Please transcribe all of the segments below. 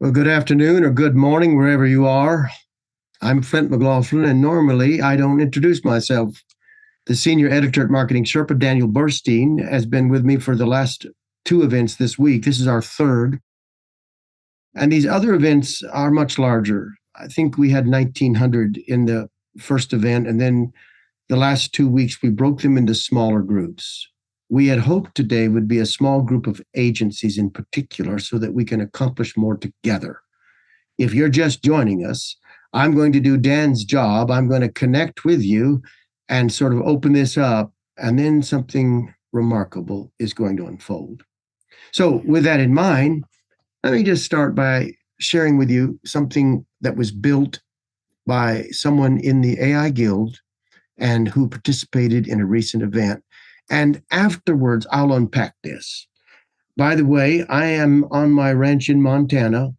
Well, good afternoon or good morning, wherever you are. I'm Flint McGlaughlin, and normally I don't introduce myself. The senior editor at Marketing Sherpa, Daniel Burstein, has been with me for the last two events this week. This is our third. And these other events are much larger. I think we had 1,900 in the first event, and then the last 2 weeks we broke them into smaller groups. We had hoped today would be a small group of agencies in particular so that we can accomplish more together. If you're just joining us, I'm going to do Dan's job. I'm going to connect with you and sort of open this up, and then something remarkable is going to unfold. So with that in mind, let me just start by sharing with you something that was built by someone in the AI Guild and who participated in a recent event. And afterwards, I'll unpack this. By the way, I am on my ranch in Montana.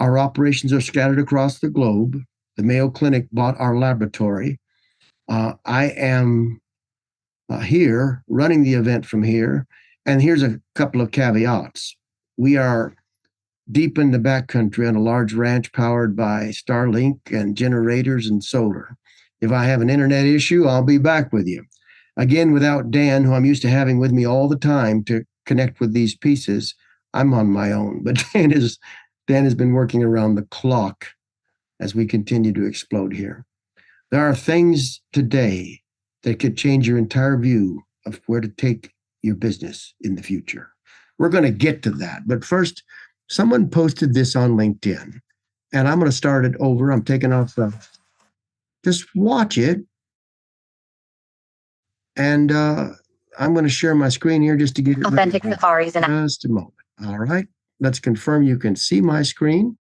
Our operations are scattered across the globe. The Mayo Clinic bought our laboratory. I am here running the event from here. And here's a couple of caveats. We are deep in the backcountry on a large ranch powered by Starlink and generators and solar. If I have an internet issue, I'll be back with you. Again, without Dan, who I'm used to having with me all the time to connect with these pieces, I'm on my own. But Dan has been working around the clock as we continue to explode here. There are things today that could change your entire view of where to take your business in the future. We're going to get to that. But first, someone posted this on LinkedIn, and I'm going to start it over. I'm taking off just watch it. And I'm going to share my screen here just to get it authentic safaris and just a moment. All right. Let's confirm you can see my screen.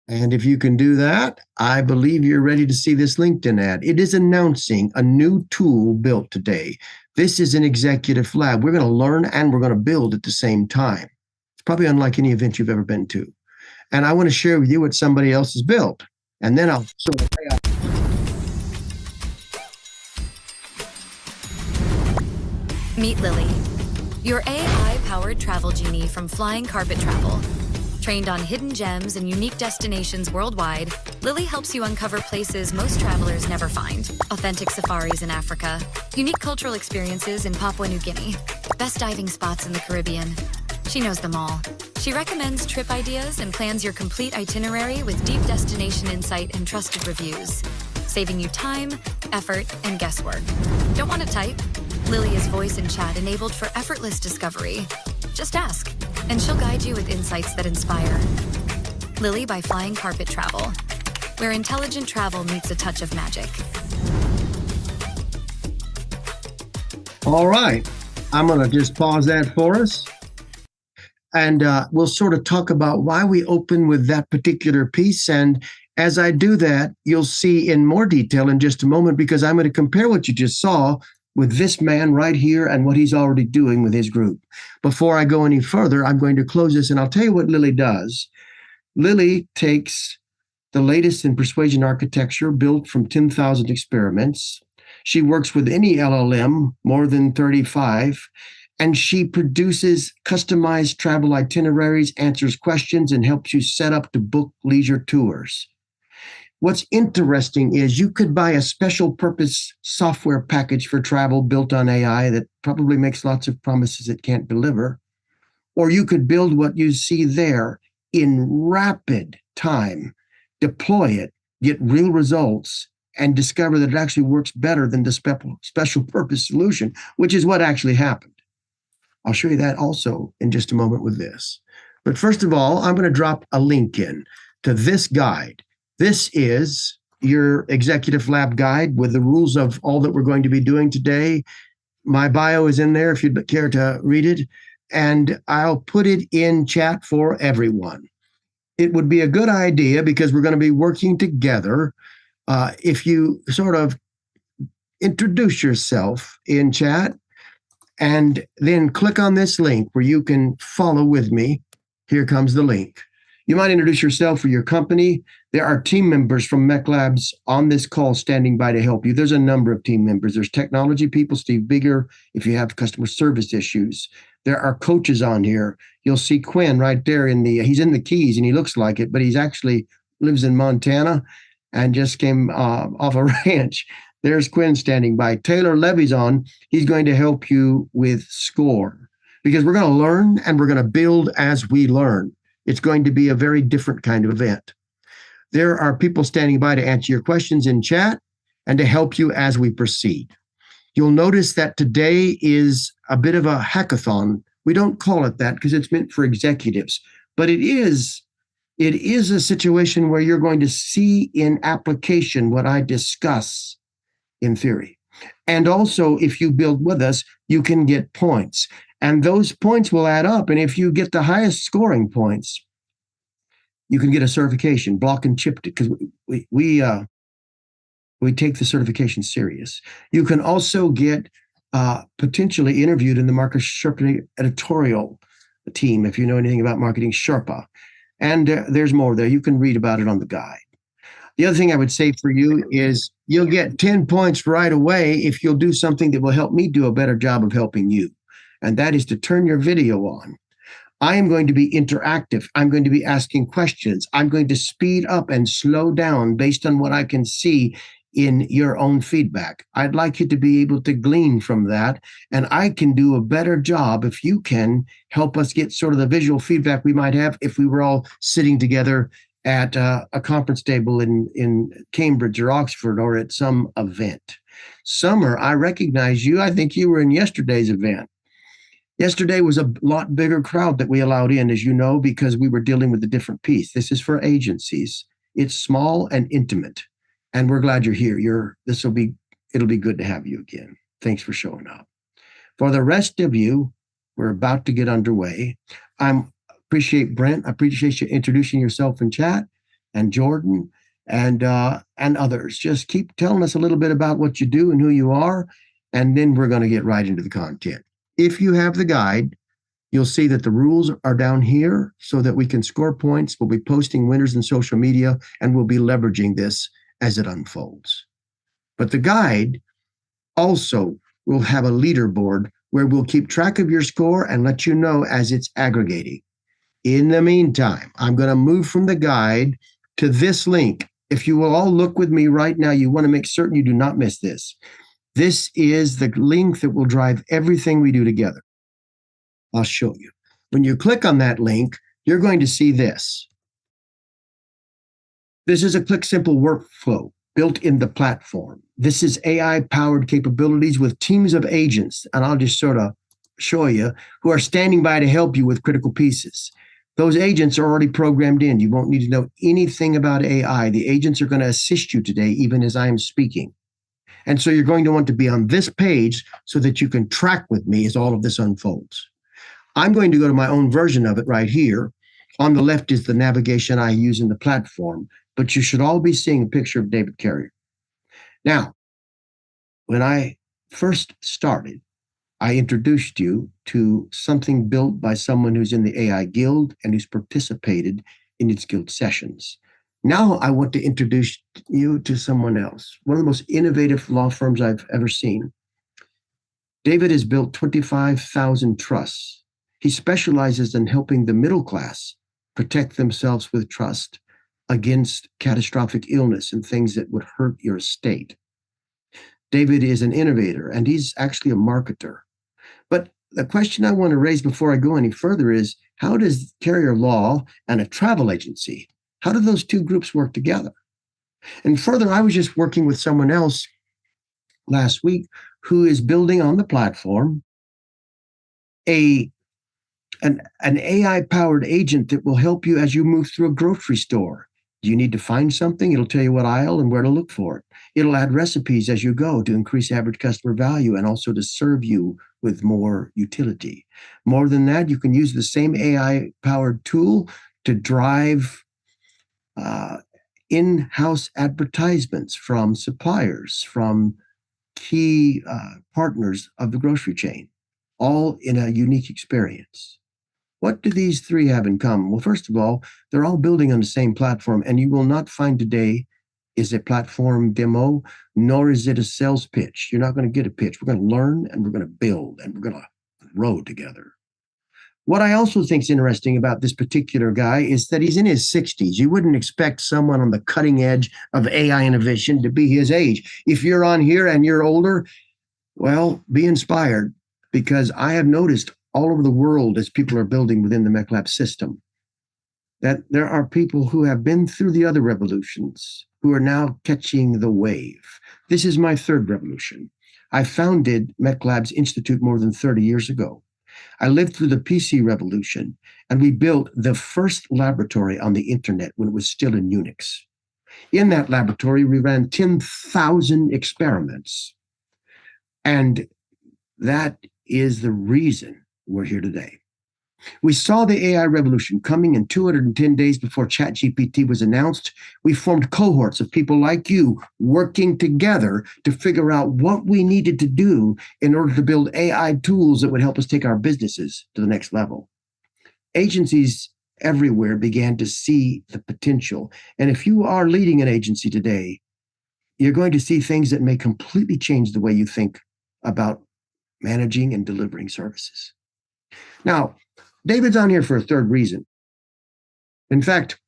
And if you can do that, I believe you're ready to see this LinkedIn ad. It is announcing a new tool built today. This is an executive lab. We're going to learn and we're going to build at the same time. It's probably unlike any event you've ever been to. And I want to share with you what somebody else has built. And then I'll sort of lay out. Meet Lily, your AI-powered travel genie from Flying Carpet Travel. Trained on hidden gems and unique destinations worldwide, Lily helps you uncover places most travelers never find. Authentic safaris in Africa, unique cultural experiences in Papua New Guinea, best diving spots in the Caribbean. She knows them all. She recommends trip ideas and plans your complete itinerary with deep destination insight and trusted reviews, saving you time, effort, and guesswork. Don't want to type? Lily is voice and chat enabled for effortless discovery. Just ask, and she'll guide you with insights that inspire. Lily by Flying Carpet Travel, where intelligent travel meets a touch of magic. All right. I'm going to just pause that for us. And we'll sort of talk about why we open with that particular piece. And as I do that, you'll see in more detail in just a moment, because I'm going to compare what you just saw with this man right here and what he's already doing with his group. Before I go any further, I'm going to close this, and I'll tell you what Lily does. Lily takes the latest in persuasion architecture built from 10,000 experiments. She works with any LLM, more than 35, and she produces customized travel itineraries, answers questions, and helps you set up to book leisure tours. What's interesting is you could buy a special purpose software package for travel built on AI that probably makes lots of promises it can't deliver, or you could build what you see there in rapid time, deploy it, get real results, and discover that it actually works better than the special purpose solution, which is what actually happened. I'll show you that also in just a moment with this. But first of all, I'm going to drop a link in to this guide. This is your executive lab guide with the rules of all that we're going to be doing today. My bio is in there if you'd care to read it, and I'll put it in chat for everyone. It would be a good idea, because we're going to be working together, if you sort of introduce yourself in chat and then click on this link where you can follow with me. Here comes the link. You might introduce yourself or your company. There are team members from MECLABS on this call standing by to help you. There's a number of team members. There's technology people, Steve Bigger, if you have customer service issues. There are coaches on here. You'll see Quinn right there he's in the Keys and he looks like it, but he's actually lives in Montana and just came off a ranch. There's Quinn standing by. Taylor Levy's on. He's going to help you with SCORE because we're going to learn and we're going to build as we learn. It's going to be a very different kind of event. There are people standing by to answer your questions in chat and to help you as we proceed. You'll notice that today is a bit of a hackathon. We don't call it that because it's meant for executives, but it is a situation where you're going to see in application what I discuss in theory. And also, if you build with us, you can get points. And those points will add up. And if you get the highest scoring points, you can get a certification, block and chip, because we take the certification serious. You can also get potentially interviewed in the Marcus Sherpa editorial team if you know anything about marketing Sherpa. And there's more there. You can read about it on the guide. The other thing I would say for you is you'll get 10 points right away if you'll do something that will help me do a better job of helping you. And that is to turn your video on. I am going to be interactive. I'm going to be asking questions. I'm going to speed up and slow down based on what I can see in your own feedback. I'd like you to be able to glean from that. And I can do a better job if you can help us get sort of the visual feedback we might have if we were all sitting together at a conference table in Cambridge or Oxford or at some event. Summer, I recognize you. I think you were in yesterday's event. Yesterday was a lot bigger crowd that we allowed in, as you know, because we were dealing with a different piece. This is for agencies. It's small and intimate. And we're glad you're here. It'll be good to have you again. Thanks for showing up. For the rest of you, we're about to get underway. I appreciate Brent. I appreciate you introducing yourself in chat, and Jordan and others. Just keep telling us a little bit about what you do and who you are, and then we're going to get right into the content. If you have the guide, you'll see that the rules are down here so that we can score points. We'll be posting winners in social media, and we'll be leveraging this as it unfolds. But the guide also will have a leaderboard where we'll keep track of your score and let you know as it's aggregating. In the meantime, I'm going to move from the guide to this link. If you will all look with me right now, you want to make certain you do not miss this. This is the link that will drive everything we do together. I'll show you. When you click on that link, you're going to see this. This is a Click Simple workflow built in the platform. This is AI-powered capabilities with teams of agents, and I'll just sort of show you, who are standing by to help you with critical pieces. Those agents are already programmed in. You won't need to know anything about AI. The agents are going to assist you today, even as I am speaking. And so you're going to want to be on this page so that you can track with me as all of this unfolds. I'm going to go to my own version of it right here. On the left is the navigation I use in the platform, but you should all be seeing a picture of David Carrier. Now, when I first started, I introduced you to something built by someone who's in the AI Guild and who's participated in its guild sessions. Now I want to introduce you to someone else, one of the most innovative law firms I've ever seen. David has built 25,000 trusts. He specializes in helping the middle class protect themselves with trust against catastrophic illness and things that would hurt your estate. David is an innovator, and he's actually a marketer. But the question I want to raise before I go any further is, how does Carrier Law and a travel agency, how do those two groups work together? And further, I was just working with someone else last week who is building on the platform an AI-powered agent that will help you as you move through a grocery store. Do you need to find something? It'll tell you what aisle and where to look for it. It'll add recipes as you go to increase average customer value and also to serve you with more utility. More than that, you can use the same AI-powered tool to drive in-house advertisements from suppliers, from key partners of the grocery chain, all in a unique experience. What do these three have in common? Well, first of all, they're all building on the same platform, and you will not find today is a platform demo, nor is it a sales pitch. You're not going to get a pitch. We're going to learn, and we're going to build, and we're going to grow together. What I also think is interesting about this particular guy is that he's in his 60s. You wouldn't expect someone on the cutting edge of AI innovation to be his age. If you're on here and you're older, well, be inspired, because I have noticed all over the world as people are building within the MECLABS system that there are people who have been through the other revolutions who are now catching the wave. This is my third revolution. I founded MECLABS Institute more than 30 years ago. I lived through the PC revolution, and we built the first laboratory on the internet when it was still in Unix. In that laboratory, we ran 10,000 experiments. And that is the reason we're here today. We saw the AI revolution coming, in 210 days before ChatGPT was announced. We formed cohorts of people like you working together to figure out what we needed to do in order to build AI tools that would help us take our businesses to the next level. Agencies everywhere began to see the potential. And if you are leading an agency today, you're going to see things that may completely change the way you think about managing and delivering services. Now, David's on here for a third reason. In fact,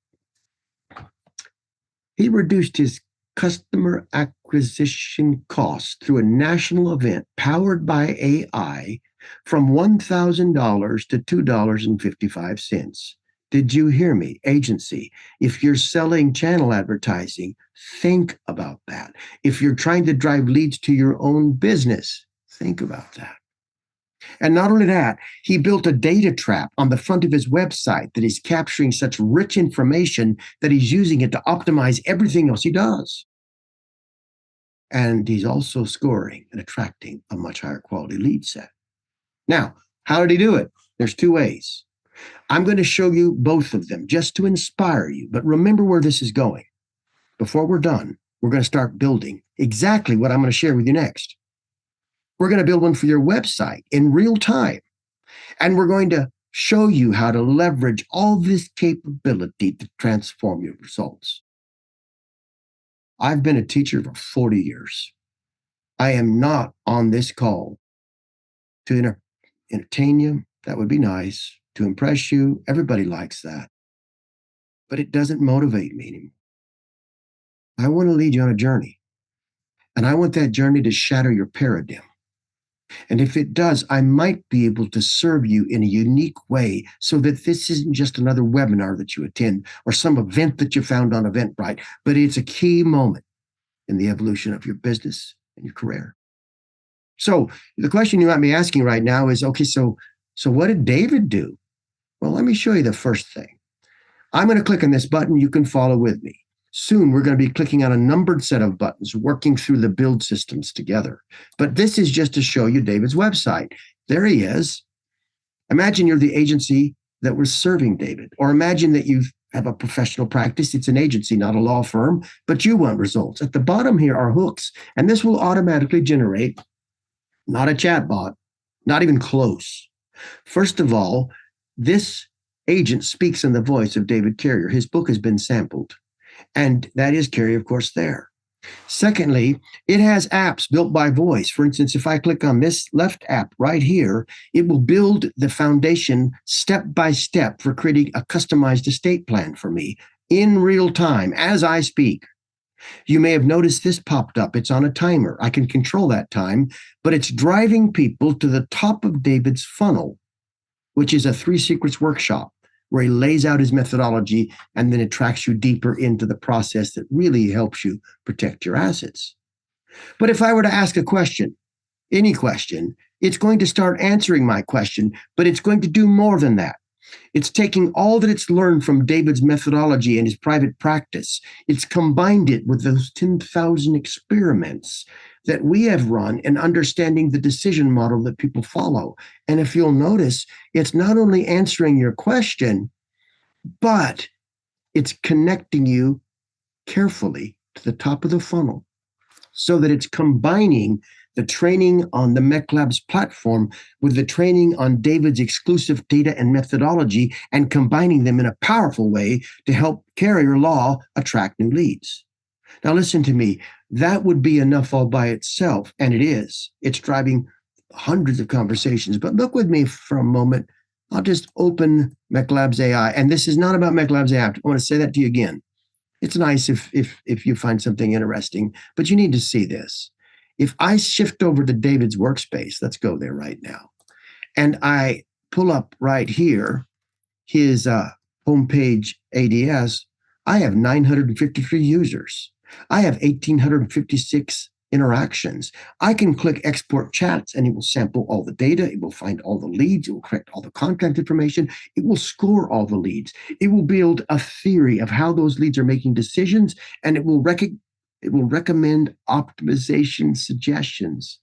he reduced his customer acquisition costs through a national event powered by AI from $1,000 to $2.55. Did you hear me, agency? If you're selling channel advertising, think about that. If you're trying to drive leads to your own business, think about that. And not only that, he built a data trap on the front of his website that is capturing such rich information that he's using it to optimize everything else he does. And he's also scoring and attracting a much higher quality lead set. Now, how did he do it? There's two ways. I'm going to show you both of them just to inspire you. But remember where this is going. Before we're done, we're going to start building exactly what I'm going to share with you next. We're going to build one for your website in real time. And we're going to show you how to leverage all this capability to transform your results. I've been a teacher for 40 years. I am not on this call to entertain you. That would be nice. To impress you. Everybody likes that. But it doesn't motivate me anymore. I want to lead you on a journey. And I want that journey to shatter your paradigm. And if it does, I might be able to serve you in a unique way so that this isn't just another webinar that you attend or some event that you found on Eventbrite, but it's a key moment in the evolution of your business and your career. So the question you might be asking right now is, okay, so what did David do? Well, let me show you the first thing. I'm going to click on this button. You can follow with me. Soon, we're going to be clicking on a numbered set of buttons, working through the build systems together. But this is just to show you David's website. There he is. Imagine you're the agency that was serving David, or imagine that you have a professional practice. It's an agency, not a law firm, but you want results. At the bottom here are hooks, and this will automatically generate, not a chatbot, not even close. First of all, this agent speaks in the voice of David Carrier. His book has been sampled. And that is Carrier, of course, there. Secondly, it has apps built by voice. For instance, if I click on this left app right here, it will build the foundation step by step for creating a customized estate plan for me in real time as I speak. You may have noticed this popped up. It's on a timer. I can control that time, but it's driving people to the top of David's funnel, which is a 3 Secrets workshop, where he lays out his methodology and then it tracks you deeper into the process that really helps you protect your assets. But if I were to ask a question, any question, it's going to start answering my question, but it's going to do more than that. It's taking all that it's learned from David's methodology and his private practice. It's combined it with those 10,000 experiments that we have run in understanding the decision model that people follow. And if you'll notice, it's not only answering your question, but it's connecting you carefully to the top of the funnel so that it's combining the training on the MECLABS platform with the training on David's exclusive data and methodology and combining them in a powerful way to help Carrier Law attract new leads. Now, listen to me. That would be enough all by itself, and it is. It's driving hundreds of conversations. But look with me for a moment I'll just open MECLABS AI. And this is not about MECLABS AI. I want to say that to you again. It's nice if you find something interesting, but you need to see this. If I shift over to David's workspace, let's go there right now, and I pull up right here his homepage ADS, I have 953 users. I have 1,856 interactions. I can click export chats and it will sample all the data. It will find all the leads. It will correct all the contact information. It will score all the leads. It will build a theory of how those leads are making decisions, and it will recommend optimization suggestions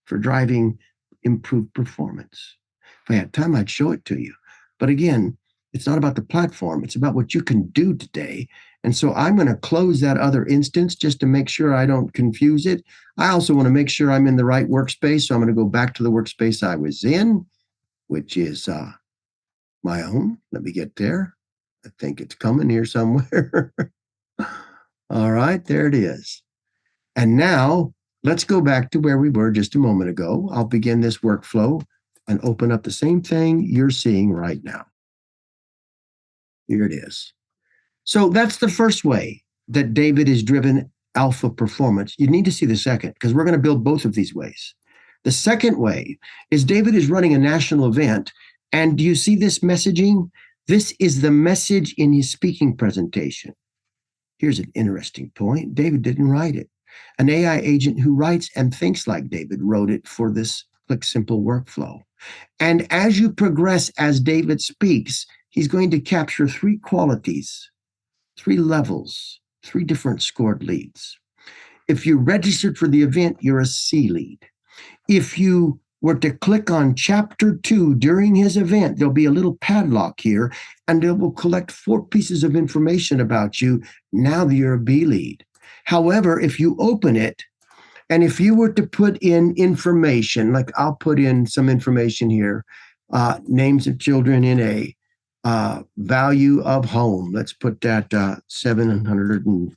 for driving improved performance. If I had time, I'd show it to you. But again, it's not about the platform. It's about what you can do today. And so I'm going to close that other instance just to make sure I don't confuse it. I also want to make sure I'm in the right workspace. So I'm going to go back to the workspace I was in, which is my own. Let me get there. I think it's coming here somewhere. All right, there it is. And now let's go back to where we were just a moment ago. I'll begin this workflow and open up the same thing you're seeing right now. Here it is. So that's the first way that David is driven alpha performance. You need to see the second, because we're going to build both of these ways. The second way is David is running a national event. And do you see this messaging? This is the message in his speaking presentation. Here's an interesting point. David didn't write it. An AI agent who writes and thinks like David wrote it for this Click Simple workflow. And as you progress, as David speaks, he's going to capture three qualities, three levels, three different scored leads. If you registered for the event, you're a C lead. If you were to click on chapter 2 during his event, there'll be a little padlock here, and it will collect 4 pieces of information about you. Now you're a B lead. However, if you open it, and if you were to put in information, like I'll put in some information here, names of children in A, value of home, let's put that $750K.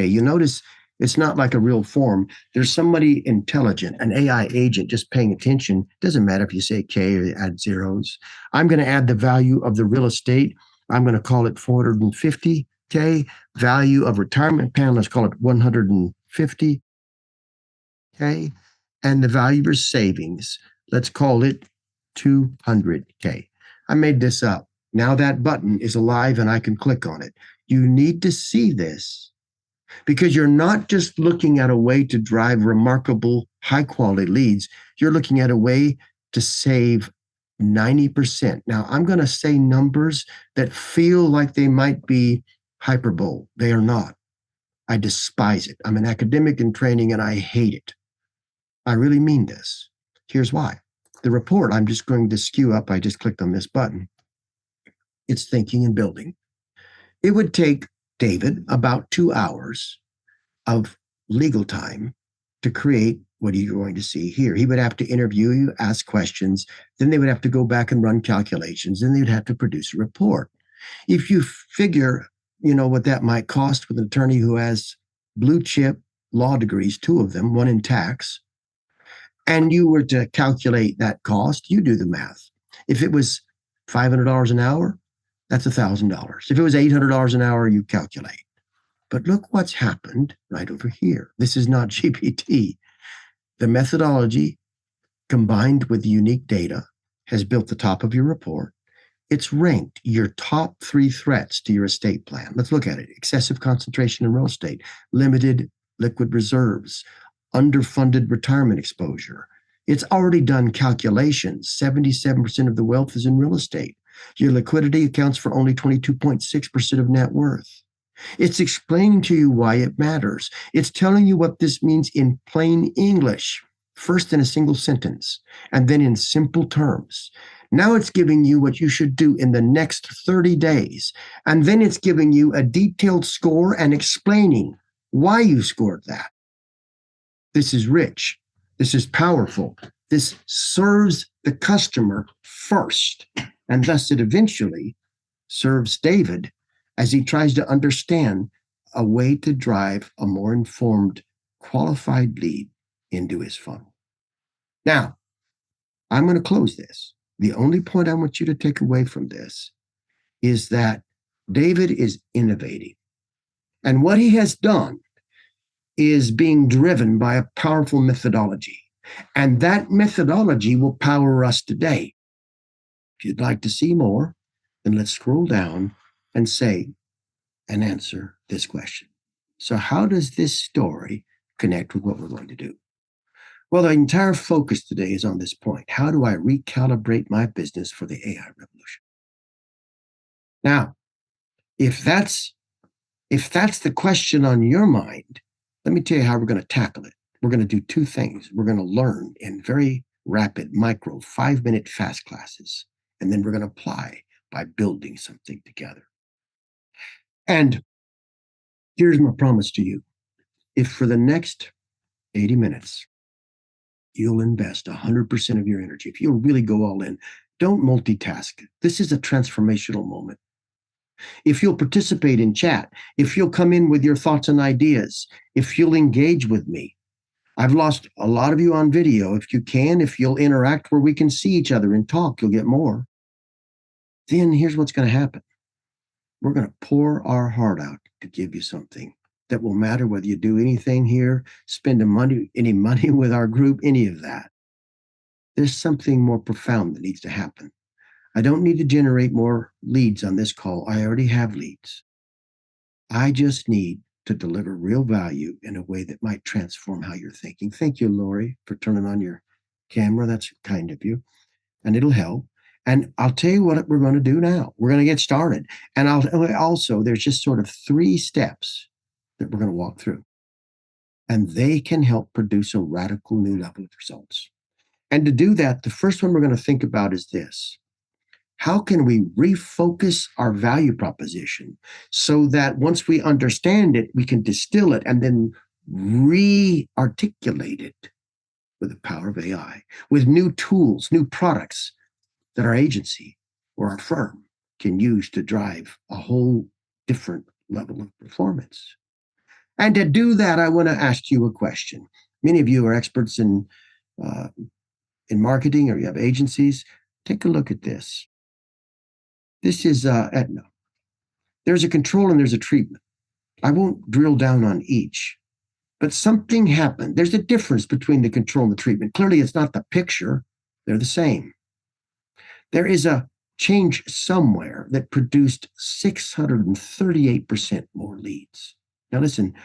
You notice it's not like a real form. There's somebody intelligent, an AI agent just paying attention. Doesn't matter if you say K or add zeros. I'm going to add the value of the real estate. I'm going to call it 450K. Value of retirement plan, let's call it 150K. And the value of your savings, let's call it 200K. I made this up. Now that button is alive and I can click on it. You need to see this, because you're not just looking at a way to drive remarkable, high-quality leads. You're looking at a way to save 90%. Now, I'm going to say numbers that feel like they might be hyperbole. They are not. I despise it. I'm an academic in training and I hate it. I really mean this. Here's why. The report, I'm just going to skew up. I just clicked on this button. It's thinking and building. It would take David about 2 hours of legal time to create what you're going to see here. He would have to interview you, ask questions, then they would have to go back and run calculations, then they'd have to produce a report. If you figure, what that might cost with an attorney who has blue chip law degrees, 2 of them, 1 in tax, and you were to calculate that cost, you do the math. If it was $500 an hour, that's $1,000. If it was $800 an hour, you calculate. But look what's happened right over here. This is not GPT. The methodology combined with the unique data has built the top of your report. It's ranked your top 3 threats to your estate plan. Let's look at it. Excessive concentration in real estate, limited liquid reserves, underfunded retirement exposure. It's already done calculations. 77% of the wealth is in real estate. Your liquidity accounts for only 22.6% of net worth. It's explaining to you why it matters. It's telling you what this means in plain English, first in a single sentence, and then in simple terms. Now it's giving you what you should do in the next 30 days. And then it's giving you a detailed score and explaining why you scored that. This is rich. This is powerful. This serves the customer first. And thus it eventually serves David as he tries to understand a way to drive a more informed, qualified lead into his funnel. Now, I'm going to close this. The only point I want you to take away from this is that David is innovating. And what he has done is being driven by a powerful methodology. And that methodology will power us today. If you'd like to see more, then let's scroll down and say and answer this question. So how does this story connect with what we're going to do? Well, the entire focus today is on this point. How do I recalibrate my business for the AI revolution? Now, if that's the question on your mind, let me tell you how we're going to tackle it. We're going to do two things. We're going to learn in very rapid, micro, 5-minute fast classes, and then we're going to apply by building something together. And here's my promise to you. If for the next 80 minutes, you'll invest 100% of your energy, if you'll really go all in, don't multitask. This is a transformational moment. If you'll participate in chat, if you'll come in with your thoughts and ideas, if you'll engage with me. I've lost a lot of you on video. If you can, if you'll interact where we can see each other and talk, you'll get more. Then here's what's going to happen. We're going to pour our heart out to give you something that will matter whether you do anything here, spend any money with our group, any of that. There's something more profound that needs to happen. I don't need to generate more leads on this call. I already have leads. I just need to deliver real value in a way that might transform how you're thinking. Thank you, Lori, for turning on your camera. That's kind of you. And it'll help. And I'll tell you what we're going to do now. We're going to get started. And there's just sort of 3 steps that we're going to walk through. And they can help produce a radical new level of results. And to do that, the first one we're going to think about is this. How can we refocus our value proposition so that once we understand it, we can distill it and then re-articulate it with the power of AI, with new tools, new products that our agency or our firm can use to drive a whole different level of performance. And to do that, I want to ask you a question. Many of you are experts in marketing, or you have agencies. Take a look at this. This is Aetna. There's a control and there's a treatment. I won't drill down on each, but something happened. There's a difference between the control and the treatment. Clearly, it's not the picture. They're the same. There is a change somewhere that produced 638% more leads. Now, listen,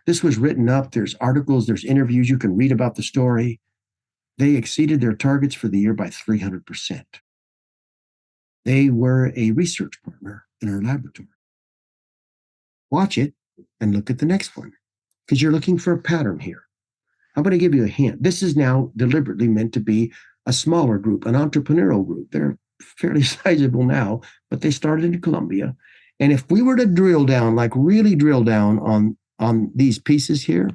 this was written up. There's articles, there's interviews. You can read about the story. They exceeded their targets for the year by 300%. They were a research partner in our laboratory. Watch it and look at the next one, because you're looking for a pattern here. I'm going to give you a hint. This is now deliberately meant to be a smaller group, an entrepreneurial group. They're fairly sizable now, but they started in Colombia. And if we were to drill down, like really drill down on these pieces here,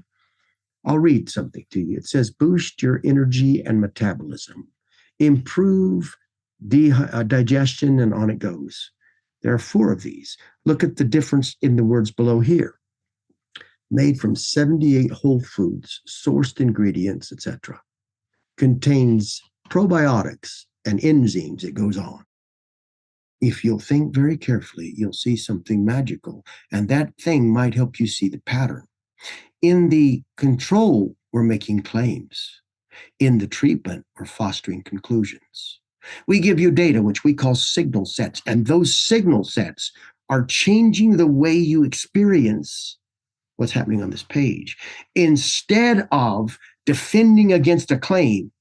I'll read something to you. It says, boost your energy and metabolism, improve digestion, and on it goes. There are 4 of these. Look at the difference in the words below here. Made from 78 whole foods, sourced ingredients, etc. Contains probiotics and enzymes. It goes on. If you'll think very carefully, you'll see something magical, and that thing might help you see the pattern. In the control, we're making claims. In the treatment, we're fostering conclusions. We give you data, which we call signal sets, and those signal sets are changing the way you experience what's happening on this page. Instead of defending against a claim,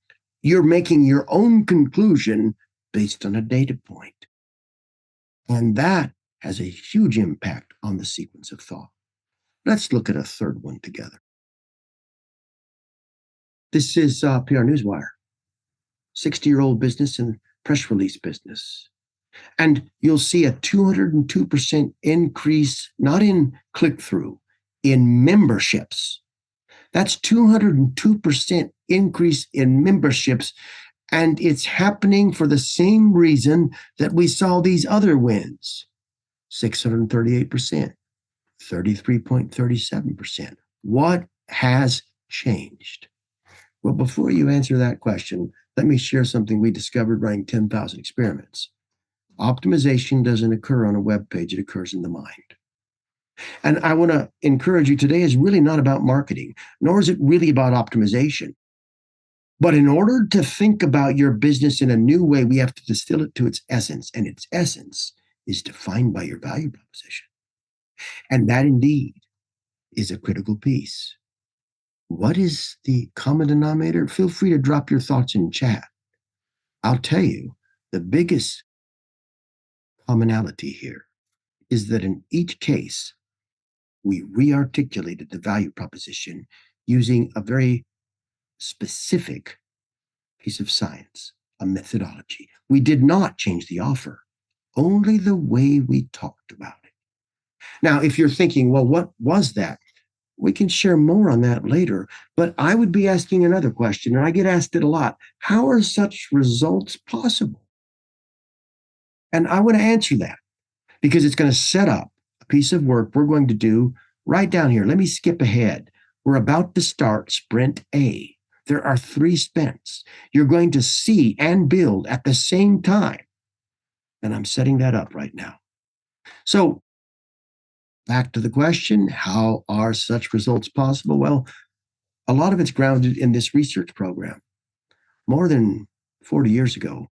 you're making your own conclusion based on a data point. And that has a huge impact on the sequence of thought. Let's look at a third one together. This is PR Newswire, 60-year-old business and press release business. And you'll see a 202% increase, not in click-through, in memberships. That's 202% increase in memberships. And it's happening for the same reason that we saw these other wins. 638%, 33.37%. What has changed? Well, before you answer that question, Let me share something we discovered running 10,000 experiments. Optimization doesn't occur on a web page, it occurs in the mind. And I want to encourage you today is really not about marketing, nor is it really about optimization. But in order to think about your business in a new way, we have to distill it to its essence. And its essence is defined by your value proposition. And that indeed is a critical piece. What is the common denominator? Feel free to drop your thoughts in chat. I'll tell you, the biggest commonality here is that in each case, we re-articulated the value proposition using a very specific piece of science, a methodology. We did not change the offer, only the way we talked about it. Now, if you're thinking, well, what was that? We can share more on that later, but I would be asking another question, and I get asked it a lot. How are such results possible? And I want to answer that because it's going to set up a piece of work we're going to do right down here. Let me skip ahead. We're about to start sprint A. There are 3 sprints. You're going to see and build at the same time. And I'm setting that up right now. So back to the question, how are such results possible? Well, a lot of it's grounded in this research program. More than 40 years ago,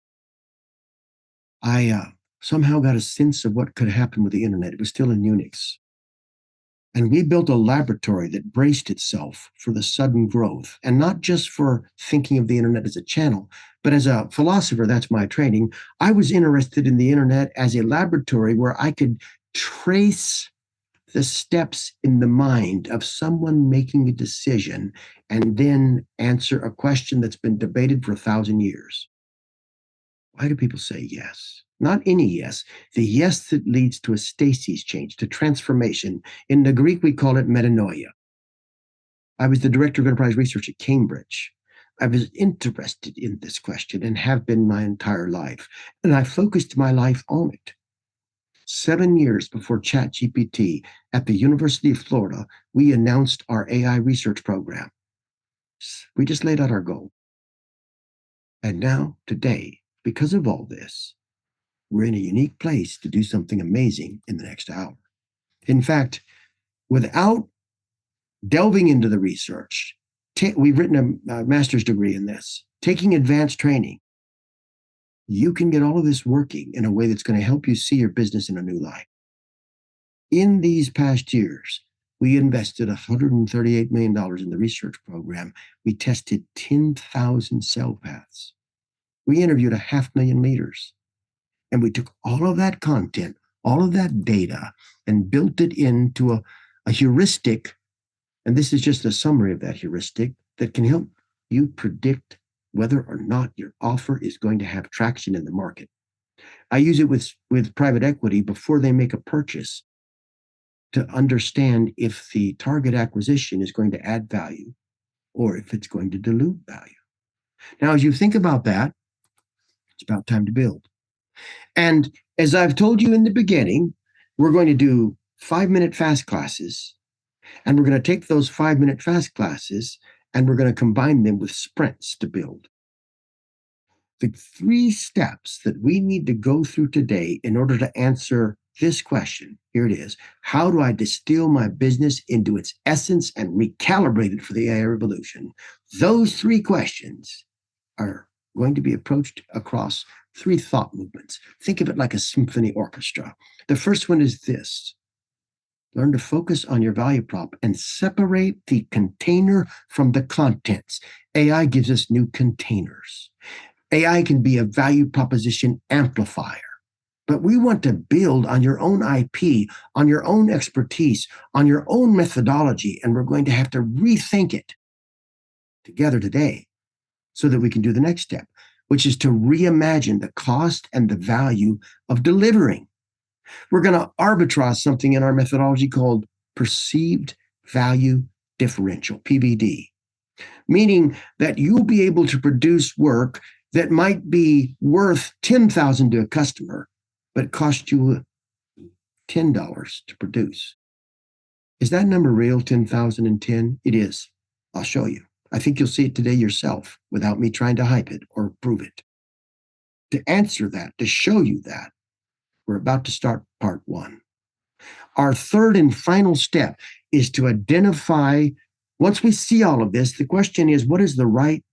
I somehow got a sense of what could happen with the internet. It was still in Unix. And we built a laboratory that braced itself for the sudden growth, and not just for thinking of the internet as a channel, but as a philosopher, that's my training. I was interested in the internet as a laboratory where I could trace the steps in the mind of someone making a decision and then answer a question that's been debated for 1,000 years. Why do people say yes? Not any yes, the yes that leads to a stasis change, to transformation. In the Greek, we call it metanoia. I was the director of enterprise research at Cambridge. I was interested in this question and have been my entire life. And I focused my life on it. 7 years before ChatGPT at the University of Florida, we announced our AI research program. We just laid out our goal. And now, today, because of all this, we're in a unique place to do something amazing in the next hour. In fact, without delving into the research, we've written a master's degree in this, taking advanced training. You can get all of this working in a way that's going to help you see your business in a new light. In these past years, we invested $138 million in the research program. We tested 10,000 cell paths. We interviewed 500,000 leaders. And we took all of that content, all of that data, and built it into a heuristic. And this is just a summary of that heuristic that can help you predict whether or not your offer is going to have traction in the market. I use it with private equity before they make a purchase to understand if the target acquisition is going to add value or if it's going to dilute value. Now, as you think about that, it's about time to build. And as I've told you in the beginning, we're going to do 5-minute fast classes, and we're going to take those 5-minute fast classes and we're going to combine them with sprints to build. The 3 steps that we need to go through today in order to answer this question, here it is. How do I distill my business into its essence and recalibrate it for the AI revolution? Those 3 questions are going to be approached across 3 thought movements. Think of it like a symphony orchestra. The first one is this. Learn to focus on your value prop and separate the container from the contents. AI gives us new containers. AI can be a value proposition amplifier, but we want to build on your own IP, on your own expertise, on your own methodology, and we're going to have to rethink it together today so that we can do the next step, which is to reimagine the cost and the value of delivering. We're going to arbitrage something in our methodology called perceived value differential, PVD, meaning that you'll be able to produce work that might be worth $10,000 to a customer, but cost you $10 to produce. Is that number real, 10,010? It is. I'll show you. I think you'll see it today yourself without me trying to hype it or prove it. To answer that, to show you that, we're about to start part 1. Our third and final step is to identify, once we see all of this, the question is, what is the right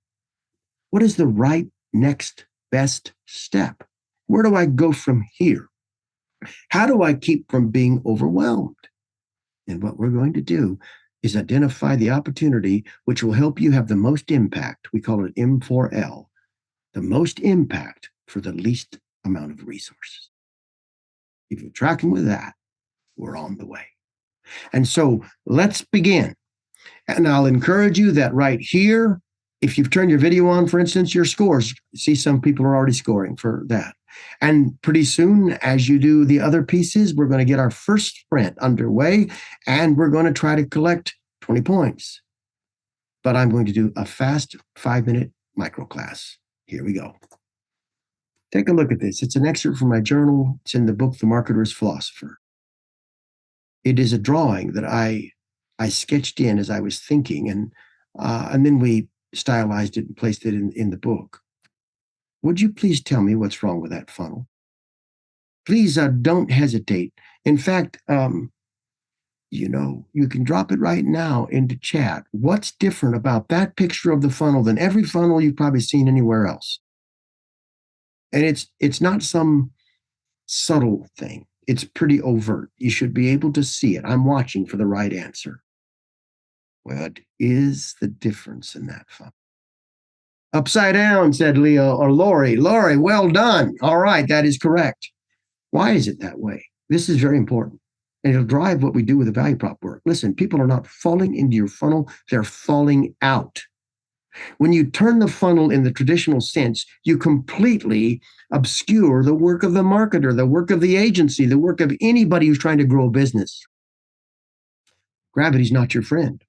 next best step? Where do I go from here? How do I keep from being overwhelmed? And what we're going to do is identify the opportunity which will help you have the most impact. We call it M4L, the most impact for the least amount of resources. If you're tracking with that, we're on the way. And so let's begin. And I'll encourage you that right here, if you've turned your video on, for instance, your scores, see some people are already scoring for that. And pretty soon, as you do the other pieces, we're going to get our first sprint underway, and we're going to try to collect 20 points. But I'm going to do a fast 5-minute micro class. Here we go. Take a look at this. It's an excerpt from my journal. It's in the book, The Marketer's Philosopher. It is a drawing that I sketched in as I was thinking, and then we stylized it and placed it in the book. Would you please tell me what's wrong with that funnel? Please don't hesitate. In fact, you can drop it right now into chat. What's different about that picture of the funnel than every funnel you've probably seen anywhere else? And it's not some subtle thing. It's pretty overt. You should be able to see it. I'm watching for the right answer. What is the difference in that funnel? Upside down, said Leo or Lori. Lori, well done. All right, that is correct. Why is it that way? This is very important. And it'll drive what we do with the value prop work. Listen, people are not falling into your funnel, they're falling out. When you turn the funnel in the traditional sense, you completely obscure the work of the marketer, the work of the agency, the work of anybody who's trying to grow a business. Gravity's not your friend.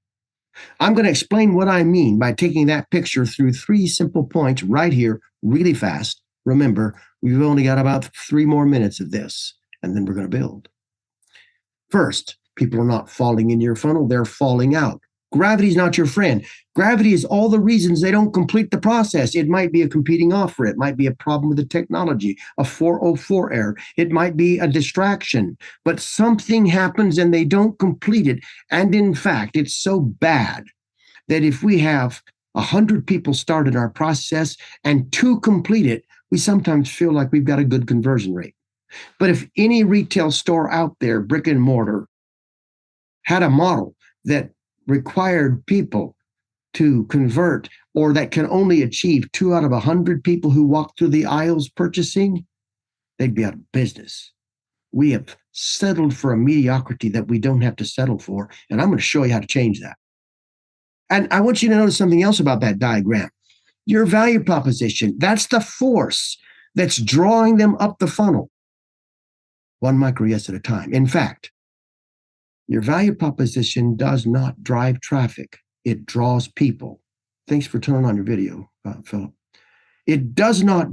I'm going to explain what I mean by taking that picture through 3 simple points right here, really fast. Remember, we've only got about 3 more minutes of this, and then we're going to build. First, people are not falling in your funnel, they're falling out. Gravity's not your friend. Gravity is all the reasons they don't complete the process. It might be a competing offer. It might be a problem with the technology, a 404 error. It might be a distraction, but something happens and they don't complete it. And in fact, it's so bad that if we have 100 people start in our process and 2 complete it, we sometimes feel like we've got a good conversion rate. But if any retail store out there, brick and mortar, had a model that required people to convert, or that can only achieve 2 out of 100 people who walk through the aisles purchasing, they'd be out of business. We have settled for a mediocrity that we don't have to settle for, and I'm going to show you how to change that. And I want you to notice something else about that diagram. Your value proposition, that's the force that's drawing them up the funnel. 1 micro yes at a time. In fact, your value proposition does not drive traffic. It draws people. Thanks for turning on your video, Philip. It does not,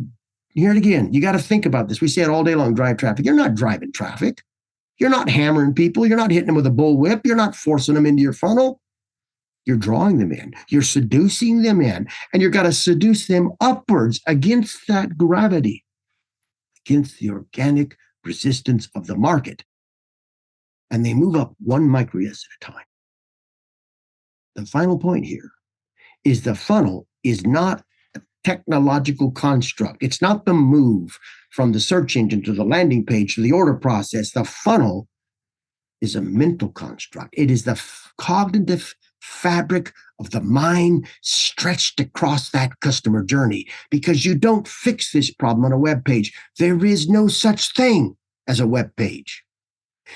hear it again. You got to think about this. We say it all day long, drive traffic. You're not driving traffic. You're not hammering people. You're not hitting them with a bullwhip. You're not forcing them into your funnel. You're drawing them in. You're seducing them in. And you've got to seduce them upwards against that gravity, against the organic resistance of the market. And they move up 1 micro yes at a time. The final point here is the funnel is not a technological construct. It's not the move from the search engine to the landing page to the order process. The funnel is a mental construct. It is the cognitive fabric of the mind stretched across that customer journey, because you don't fix this problem on a web page. There is no such thing as a web page.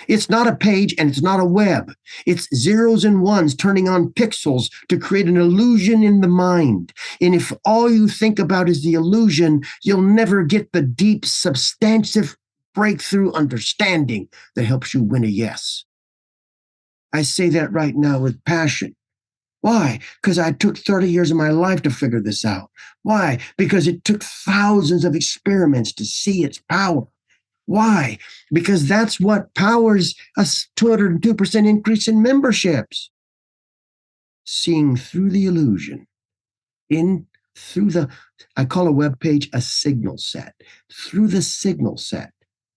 It's not a page and it's not a web. It's zeros and ones turning on pixels to create an illusion in the mind. And if all you think about is the illusion, you'll never get the deep, substantive breakthrough understanding that helps you win a yes. I say that right now with passion. Why? Because I took 30 years of my life to figure this out. Why? Because it took thousands of experiments to see its power. Why? Because that's what powers a 202% increase in memberships. Seeing through the illusion in through I call a web page a signal set, through the signal set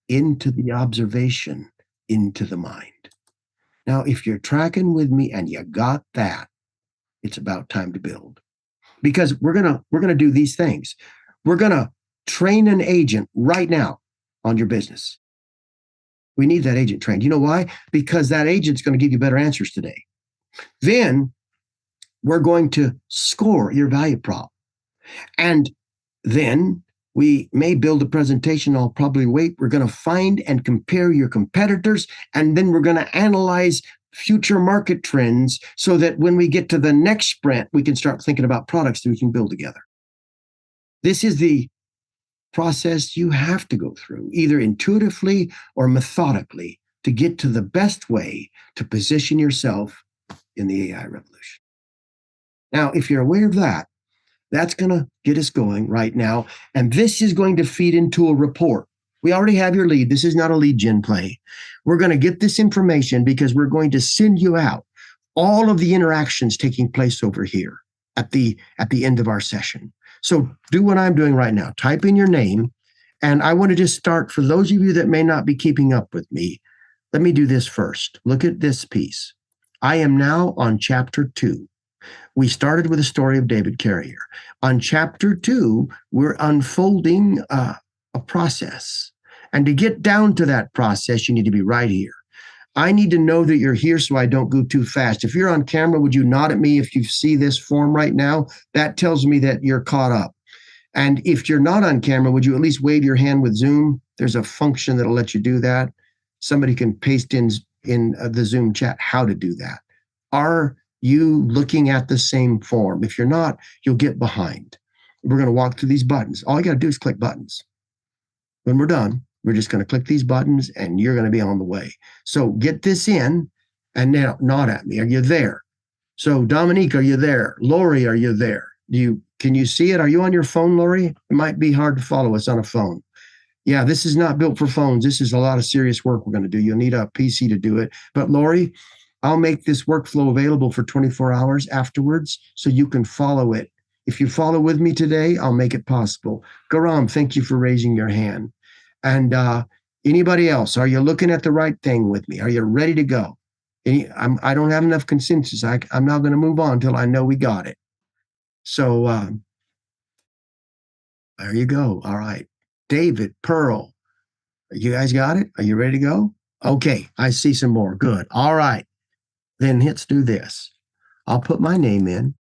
into the observation, into the mind. Now, if you're tracking with me and you got that, it's about time to build. Because we're gonna do these things. We're gonna train an agent right now on your business. We need that agent trained. You know why? Because that agent's going to give you better answers today. Then we're going to score your value prop. And then we may build a presentation. I'll probably wait. We're going to find and compare your competitors. And then we're going to analyze future market trends so that when we get to the next sprint, we can start thinking about products that we can build together. This is the process you have to go through, either intuitively or methodically, to get to the best way to position yourself in the AI revolution. Now, if you're aware of that, that's going to get us going right now. And this is going to feed into a report. We already have your lead. This is not a lead gen play. We're going to get this information because we're going to send you out all of the interactions taking place over here at the end of our session. So do what I'm doing right now. Type in your name. And I want to just start, for those of you that may not be keeping up with me, let me do this first. Look at this piece. I am now on chapter 2. We started with the story of David Carrier. On chapter 2, we're unfolding a process. And to get down to that process, you need to be right here. I need to know that you're here so I don't go too fast. If you're on camera, would you nod at me if you see this form right now? That tells me that you're caught up. And if you're not on camera, would you at least wave your hand with Zoom? There's a function that'll let you do that. Somebody can paste in the Zoom chat how to do that. Are you looking at the same form? If you're not, you'll get behind. We're going to walk through these buttons. All you got to do is click buttons. When we're done, we're just going to click these buttons and you're going to be on the way. So get this in and now nod at me. Are you there? So Dominique, are you there? Lori, are you there? Can you see it? Are you on your phone, Lori? It might be hard to follow us on a phone. Yeah, this is not built for phones. This is a lot of serious work we're going to do. You'll need a PC to do it. But Lori, I'll make this workflow available for 24 hours afterwards so you can follow it. If you follow with me today, I'll make it possible. Garam, thank you for raising your hand. And anybody else, are you looking at the right thing with me? Are you ready to go? I don't have enough consensus. I'm not going to move on until I know we got it. So there you go. All right. David, Pearl, you guys got it? Are you ready to go? Okay, I see some more. Good. All right. Then let's do this. I'll put my name in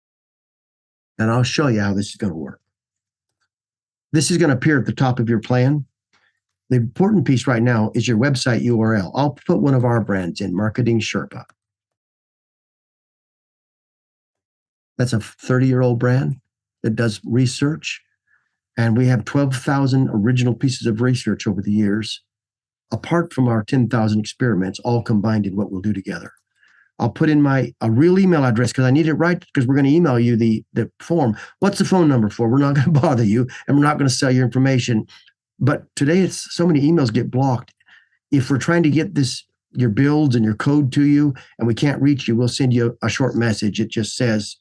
and I'll show you how this is going to work. This is going to appear at the top of your plan. The important piece right now is your website URL. I'll put one of our brands in, Marketing Sherpa. That's a 30-year-old brand that does research. And we have 12,000 original pieces of research over the years, apart from our 10,000 experiments, all combined in what we'll do together. I'll put in a real email address because I need it right, because we're going to email you the form. What's the phone number for? We're not going to bother you and we're not going to sell your information. But today it's so many emails get blocked. If we're trying to get your builds and your code to you and we can't reach you, we'll send you a short message. It just says,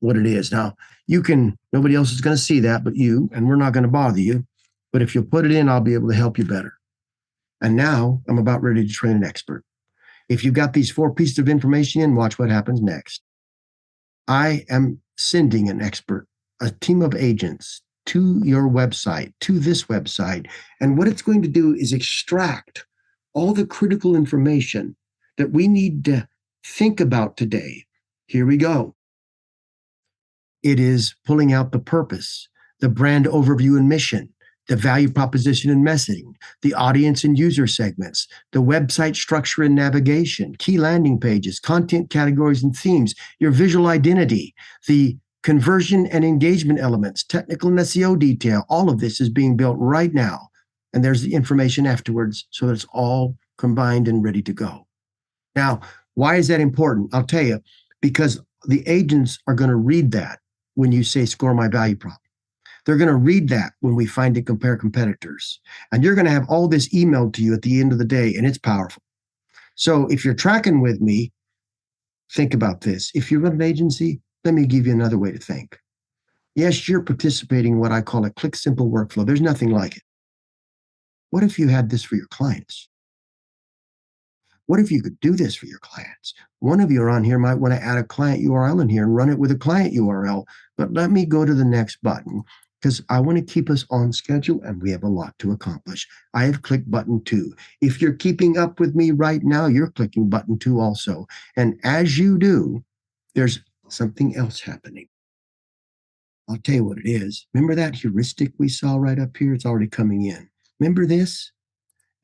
what it is. Now, nobody else is going to see that but you, and we're not going to bother you. But if you'll put it in, I'll be able to help you better. And now I'm about ready to train an expert. If you've got these 4 pieces of information in, watch what happens next. I am sending an expert, a team of agents, to your website, to this website. And what it's going to do is extract all the critical information that we need to think about today. Here we go. It is pulling out the purpose, the brand overview and mission, the value proposition and messaging, the audience and user segments, the website structure and navigation, key landing pages, content categories and themes, your visual identity, the conversion and engagement elements, technical and SEO detail. All of this is being built right now. And there's the information afterwards so that it's all combined and ready to go. Now, why is that important? I'll tell you, because the agents are going to read that when you say score my value prop. They're going to read that when we find and compare competitors. And you're going to have all this emailed to you at the end of the day, and it's powerful. So if you're tracking with me, think about this. If you run an agency, Let me give you another way to think. Yes, you're participating in what I call a click simple workflow. There's nothing like it. What if you had this for your clients? What if you could do this for your clients? One of you on here might want to add a client URL in here and run it with a client URL. But let me go to the next button because I want to keep us on schedule and we have a lot to accomplish. I have clicked button 2. If you're keeping up with me right now, you're clicking button 2 also. And as you do, there's something else happening. I'll tell you what it is. Remember that heuristic we saw right up here? It's already coming in. Remember this?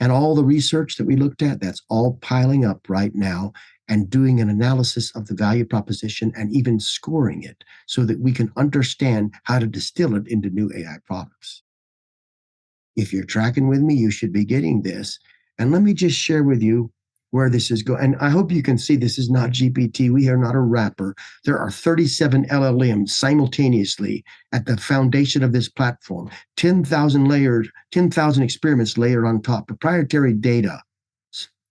And all the research that we looked at, that's all piling up right now and doing an analysis of the value proposition and even scoring it so that we can understand how to distill it into new AI products. If you're tracking with me, you should be getting this. And let me just share with you where this is going. And I hope you can see this is not GPT. We are not a wrapper. There are 37 LLMs simultaneously at the foundation of this platform, 10,000 layers, 10,000 experiments layered on top, proprietary data.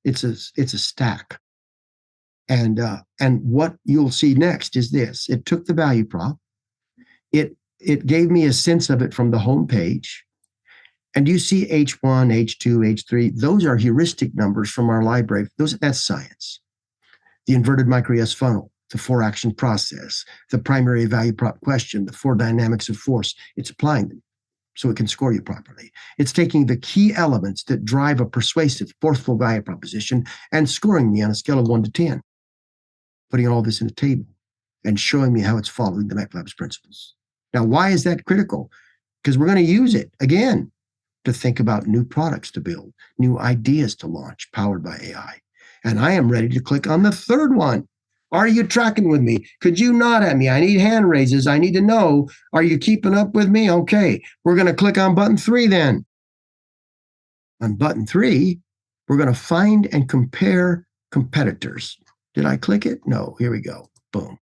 It's a stack. And what you'll see next is this. It took the value prop. It gave me a sense of it from the home page. And you see H1, H2, H3, those are heuristic numbers from our library. That's science. The inverted micro-ES funnel, the 4-action process, the primary value prop question, the 4 dynamics of force. It's applying them so it can score you properly. It's taking the key elements that drive a persuasive, forceful value proposition and scoring me on a scale of 1 to 10, putting all this in a table and showing me how it's following the MECLABS principles. Now, why is that critical? Because we're going to use it again to think about new products to build, new ideas to launch powered by AI. And I am ready to click on the third one. Are you tracking with me? Could you nod at me? I need hand raises. I need to know, are you keeping up with me? Okay, we're going to click on button 3 then. On button 3, we're going to find and compare competitors. Did I click it? No, here we go. Boom.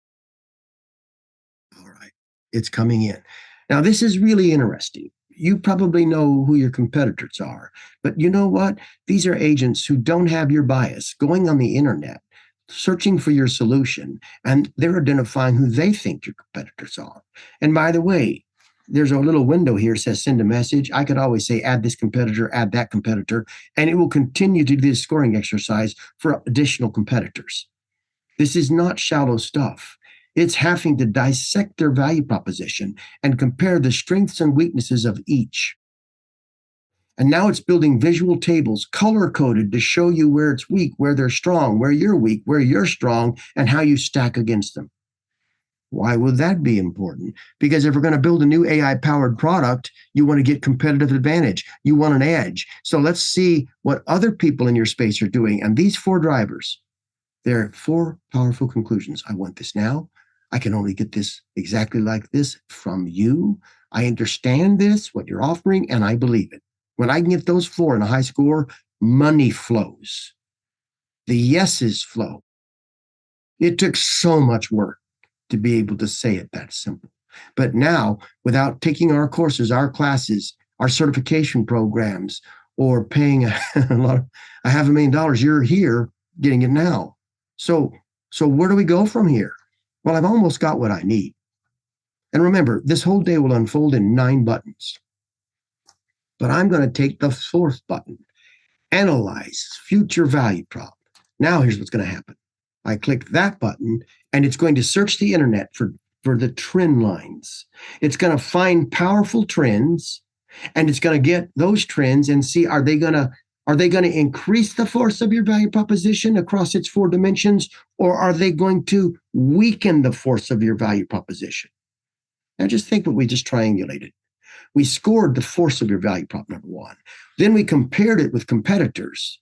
All right, it's coming in. Now, this is really interesting. You probably know who your competitors are, but you know what? These are agents who don't have your bias, going on the internet, searching for your solution, and they're identifying who they think your competitors are. And by the way, there's a little window here that says send a message. I could always say add this competitor, add that competitor, and it will continue to do this scoring exercise for additional competitors. This is not shallow stuff. It's having to dissect their value proposition and compare the strengths and weaknesses of each. And now it's building visual tables, color-coded to show you where it's weak, where they're strong, where you're weak, where you're strong, and how you stack against them. Why would that be important? Because if we're going to build a new AI-powered product, you want to get competitive advantage. You want an edge. So let's see what other people in your space are doing. And these 4 drivers, they're 4 powerful conclusions. I want this now. I can only get this exactly like this from you. I understand this, what you're offering, and I believe it. When I can get those 4 in a high score, money flows. The yeses flow. It took so much work to be able to say it that simple. But now, without taking our courses, our classes, our certification programs, or paying $500,000, you're here getting it now. So where do we go from here? Well, I've almost got what I need. And remember, this whole day will unfold in 9 buttons. But I'm going to take the 4th button, analyze future value prop. Now here's what's going to happen. I click that button, and it's going to search the internet for the trend lines. It's going to find powerful trends, and it's going to get those trends and see, are they going to increase the force of your value proposition across its 4 dimensions, or are they going to weaken the force of your value proposition? Now just think what we just triangulated. We scored the force of your value prop, number 1. Then we compared it with competitors.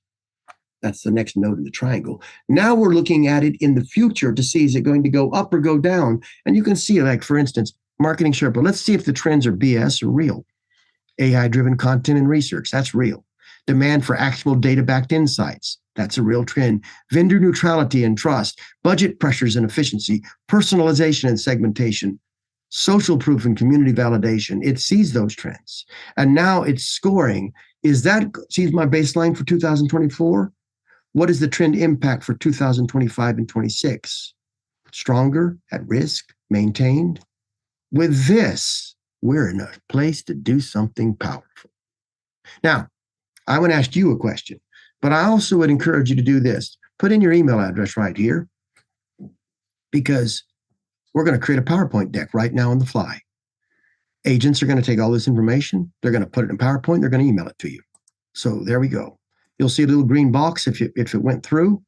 That's the next node in the triangle. Now we're looking at it in the future to see, is it going to go up or go down? And you can see, like, for instance, Marketing Sherpa. Let's see if the trends are BS or real. AI-driven content and research, that's real. Demand for actionable data-backed insights, that's a real trend. Vendor neutrality and trust, budget pressures and efficiency, personalization and segmentation, social proof and community validation. It sees those trends. And now it's scoring. Sees my baseline for 2024? What is the trend impact for 2025 and 26? stronger, at risk, maintained. With this, we're in a place to do something powerful. Now, I want to ask you a question, but I also would encourage you to do this. Put in your email address right here, because we're going to create a PowerPoint deck right now on the fly. Agents are going to take all this information. They're going to put it in PowerPoint. They're going to email it to you. So there we go. You'll see a little green box if it went through.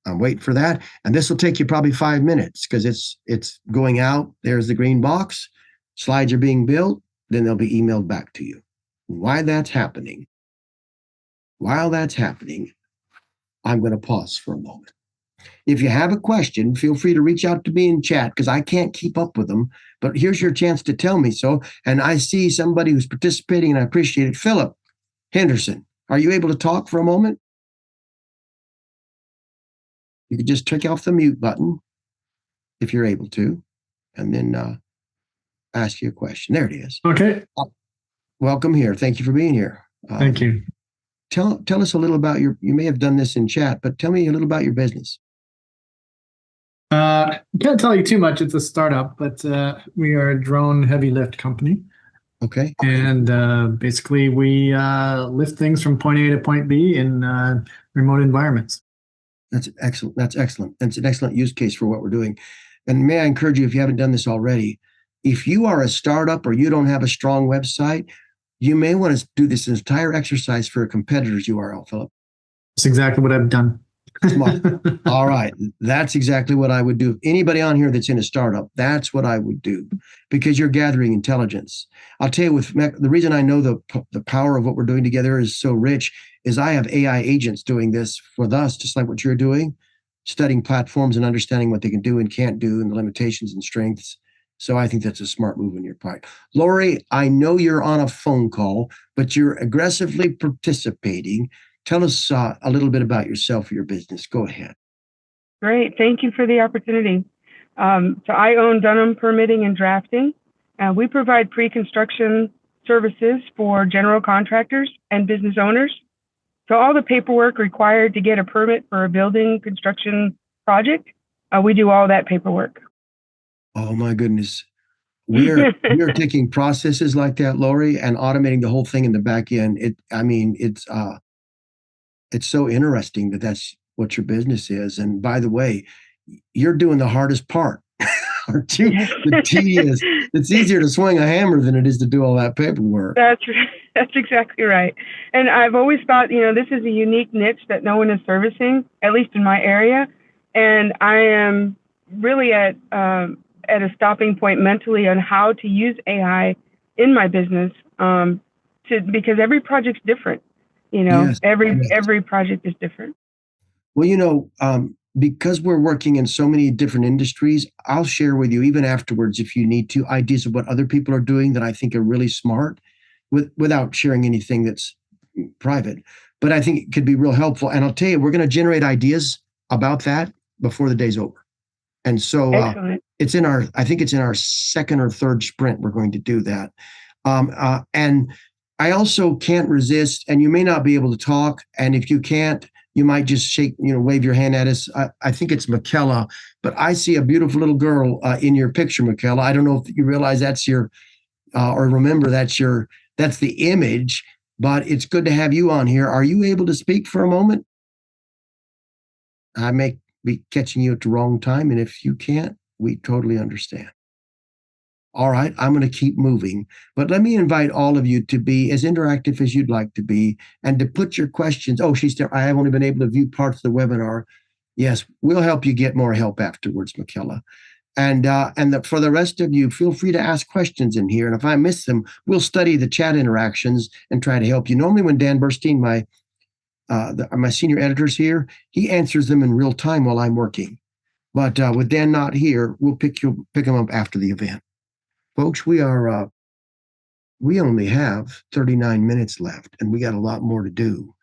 I'm waiting for that. And this will take you probably 5 minutes because it's going out. There's the green box. Slides are being built. Then they'll be emailed back to you. While that's happening, I'm going to pause for a moment. If you have a question, feel free to reach out to me in chat because I can't keep up with them. But here's your chance to tell me so. And I see somebody who's participating, and I appreciate it. Philip Henderson, are you able to talk for a moment? You could just click off the mute button if you're able to, and then ask you a question. There it is. Okay. Welcome here. Thank you for being here. Thank you. Tell us a little about you may have done this in chat, but tell me a little about your business. Can't tell you too much. It's a startup, but we are a drone heavy lift company. Okay. And basically we lift things from point A to point B in remote environments. That's excellent. That's excellent. That's an excellent use case for what we're doing. And may I encourage you, if you haven't done this already, if you are a startup or you don't have a strong website, you may want to do this entire exercise for a competitor's URL, Philip. That's exactly what I've done. Smart. All right. That's exactly what I would do. If anybody on here that's in a startup, that's what I would do because you're gathering intelligence. I'll tell you, the reason I know the power of what we're doing together is so rich is I have AI agents doing this with us, just like what you're doing, studying platforms and understanding what they can do and can't do and the limitations and strengths. So I think that's a smart move on your part. Lori, I know you're on a phone call, but you're aggressively participating. Tell us a little bit about yourself or your business. Go ahead. Great. Thank you for the opportunity. So I own Dunham Permitting and Drafting. We provide pre-construction services for general contractors and business owners. So all the paperwork required to get a permit for a building construction project, we do all that paperwork. Oh my goodness. We're taking processes like that, Lori, and automating the whole thing in the back end. It's so interesting that that's what your business is. And by the way, you're doing the hardest part. Aren't you? The tedious. It's easier to swing a hammer than it is to do all that paperwork. That's exactly right. And I've always thought, this is a unique niche that no one is servicing, at least in my area. And I am really at a stopping point mentally on how to use AI in my business because every project's different. Yes. Every project is different. Well, because we're working in so many different industries, I'll share with you, even afterwards, if you need to, ideas of what other people are doing that I think are really smart without sharing anything that's private. But I think it could be real helpful. And I'll tell you, we're going to generate ideas about that before the day's over. And so I think it's in our second or third sprint, we're going to do that. And I also can't resist, and you may not be able to talk. And if you can't, you might just wave your hand at us. I think it's Michaela, but I see a beautiful little girl in your picture, Michaela. I don't know if you realize that's your, or remember that's the image, but it's good to have you on here. Are you able to speak for a moment? I may be catching you at the wrong time, and if you can't, we totally understand. All right, I'm going to keep moving, but let me invite all of you to be as interactive as you'd like to be and to put your questions. Oh, I have only been able to view parts of the webinar. Yes, we'll help you get more help afterwards, Michaela. And for the rest of you, feel free to ask questions in here. And if I miss them, we'll study the chat interactions and try to help you. Normally when Dan Burstein, my senior editor's here, he answers them in real time while I'm working. But with Dan not here, we'll pick him up after the event. Folks, we only have 39 minutes left, and we got a lot more to do.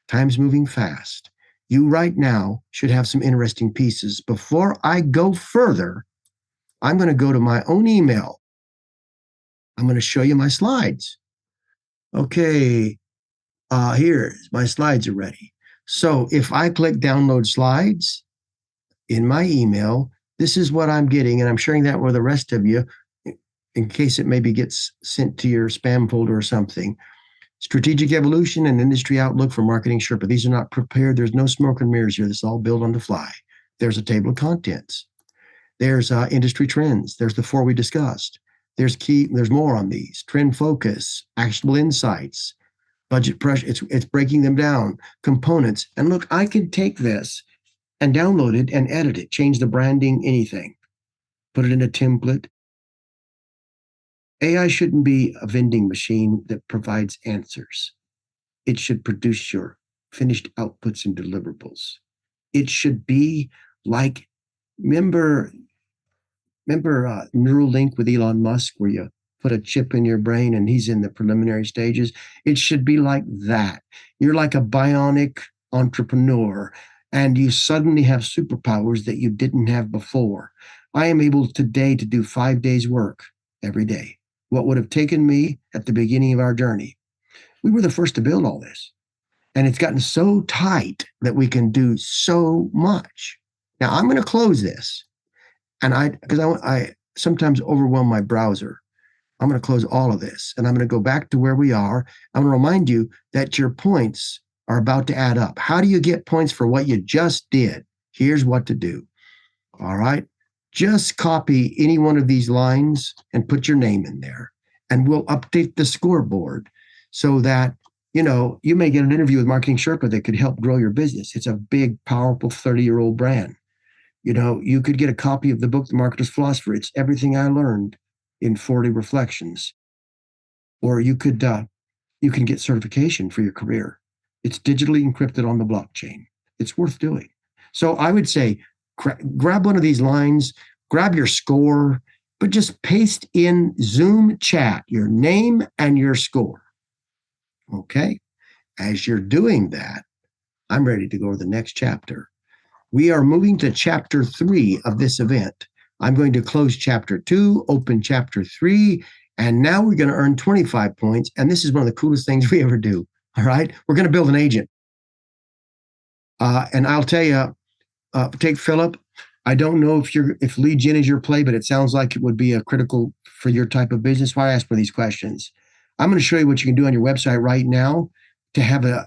Time's moving fast. You right now should have some interesting pieces. Before I go further, I'm going to go to my own email. I'm going to show you my slides. Okay, here, my slides are ready. So if I click download slides in my email, This is what I'm getting, and I'm sharing that with the rest of you in case it maybe gets sent to your spam folder or something. Strategic evolution and industry outlook for marketing Sherpa. These are not prepared. There's no smoke and mirrors here. This is all built on the fly. There's a table of contents. There's industry trends. There's the 4 we discussed. There's more on these. Trend focus, actionable insights, budget pressure. It's breaking them down, components. And look, I can take this and download it and edit it, change the branding, anything. Put it in a template. AI shouldn't be a vending machine that provides answers. It should produce your finished outputs and deliverables. It should be like, remember Neuralink with Elon Musk, where you put a chip in your brain and he's in the preliminary stages? It should be like that. You're like a bionic entrepreneur, and you suddenly have superpowers that you didn't have before. I am able today to do 5 days work every day. What would have taken me at the beginning of our journey. We were the first to build all this. And it's gotten so tight that we can do so much. Now I'm going to close this. And because I sometimes overwhelm my browser. I'm going to close all of this. And I'm going to go back to where we are. I'm going to remind you that your points are about to add up. How do you get points for what you just did? Here's what to do. All right. Just copy any one of these lines and put your name in there, and we'll update the scoreboard so that, you may get an interview with Marketing Sherpa that could help grow your business. It's a big, powerful 30-year-old brand. You could get a copy of the book, The Marketer's Philosopher. It's everything I learned in 40 reflections. Or you can get certification for your career. It's digitally encrypted on the blockchain. It's worth doing. So I would say, grab one of these lines, grab your score, but just paste in Zoom chat your name and your score. Okay? As you're doing that, I'm ready to go to the next chapter. We are moving to chapter 3 of this event. I'm going to close chapter 2, open chapter 3, and now we're going to earn 25 points. And this is one of the coolest things we ever do. All right? We're going to build an agent. And I'll tell you, take Philip. I don't know if lead gen is your play, but it sounds like it would be a critical for your type of business. Why I ask for these questions? I'm going to show you what you can do on your website right now to have a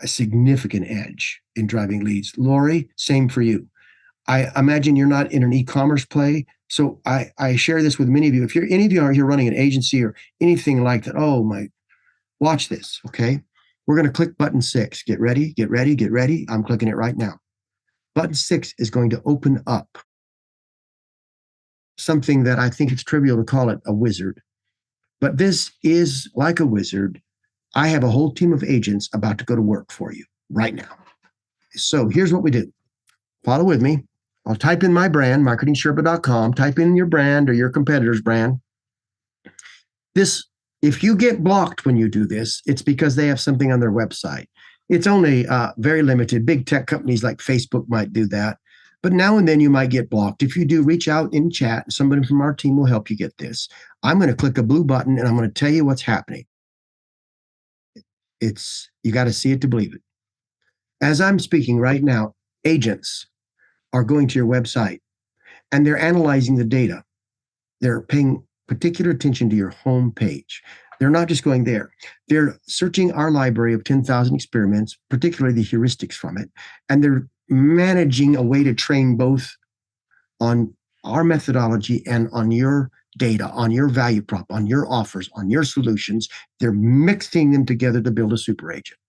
significant edge in driving leads. Lori, same for you. I imagine you're not in an e-commerce play. So I share this with many of you. If any of you are here running an agency or anything like that, watch this, okay? We're going to click button 6. Get ready, get ready, get ready. I'm clicking it right now. Button 6 is going to open up something that I think it's trivial to call it a wizard. But this is like a wizard. I have a whole team of agents about to go to work for you right now. So here's what we do. Follow with me. I'll type in my brand, marketingsherpa.com. Type in your brand or your competitor's brand. If you get blocked when you do this, it's because they have something on their website. It's only very limited. Big tech companies like Facebook might do that. But now and then you might get blocked. If you do, reach out in chat. Somebody from our team will help you get this. I'm going to click a blue button and I'm going to tell you what's happening. You got to see it to believe it. As I'm speaking right now, agents are going to your website and they're analyzing the data. They're paying particular attention to your home page. They're not just going there. They're searching our library of 10,000 experiments, particularly the heuristics from it, and they're managing a way to train both on our methodology and on your data, on your value prop, on your offers, on your solutions. They're mixing them together to build a super agent.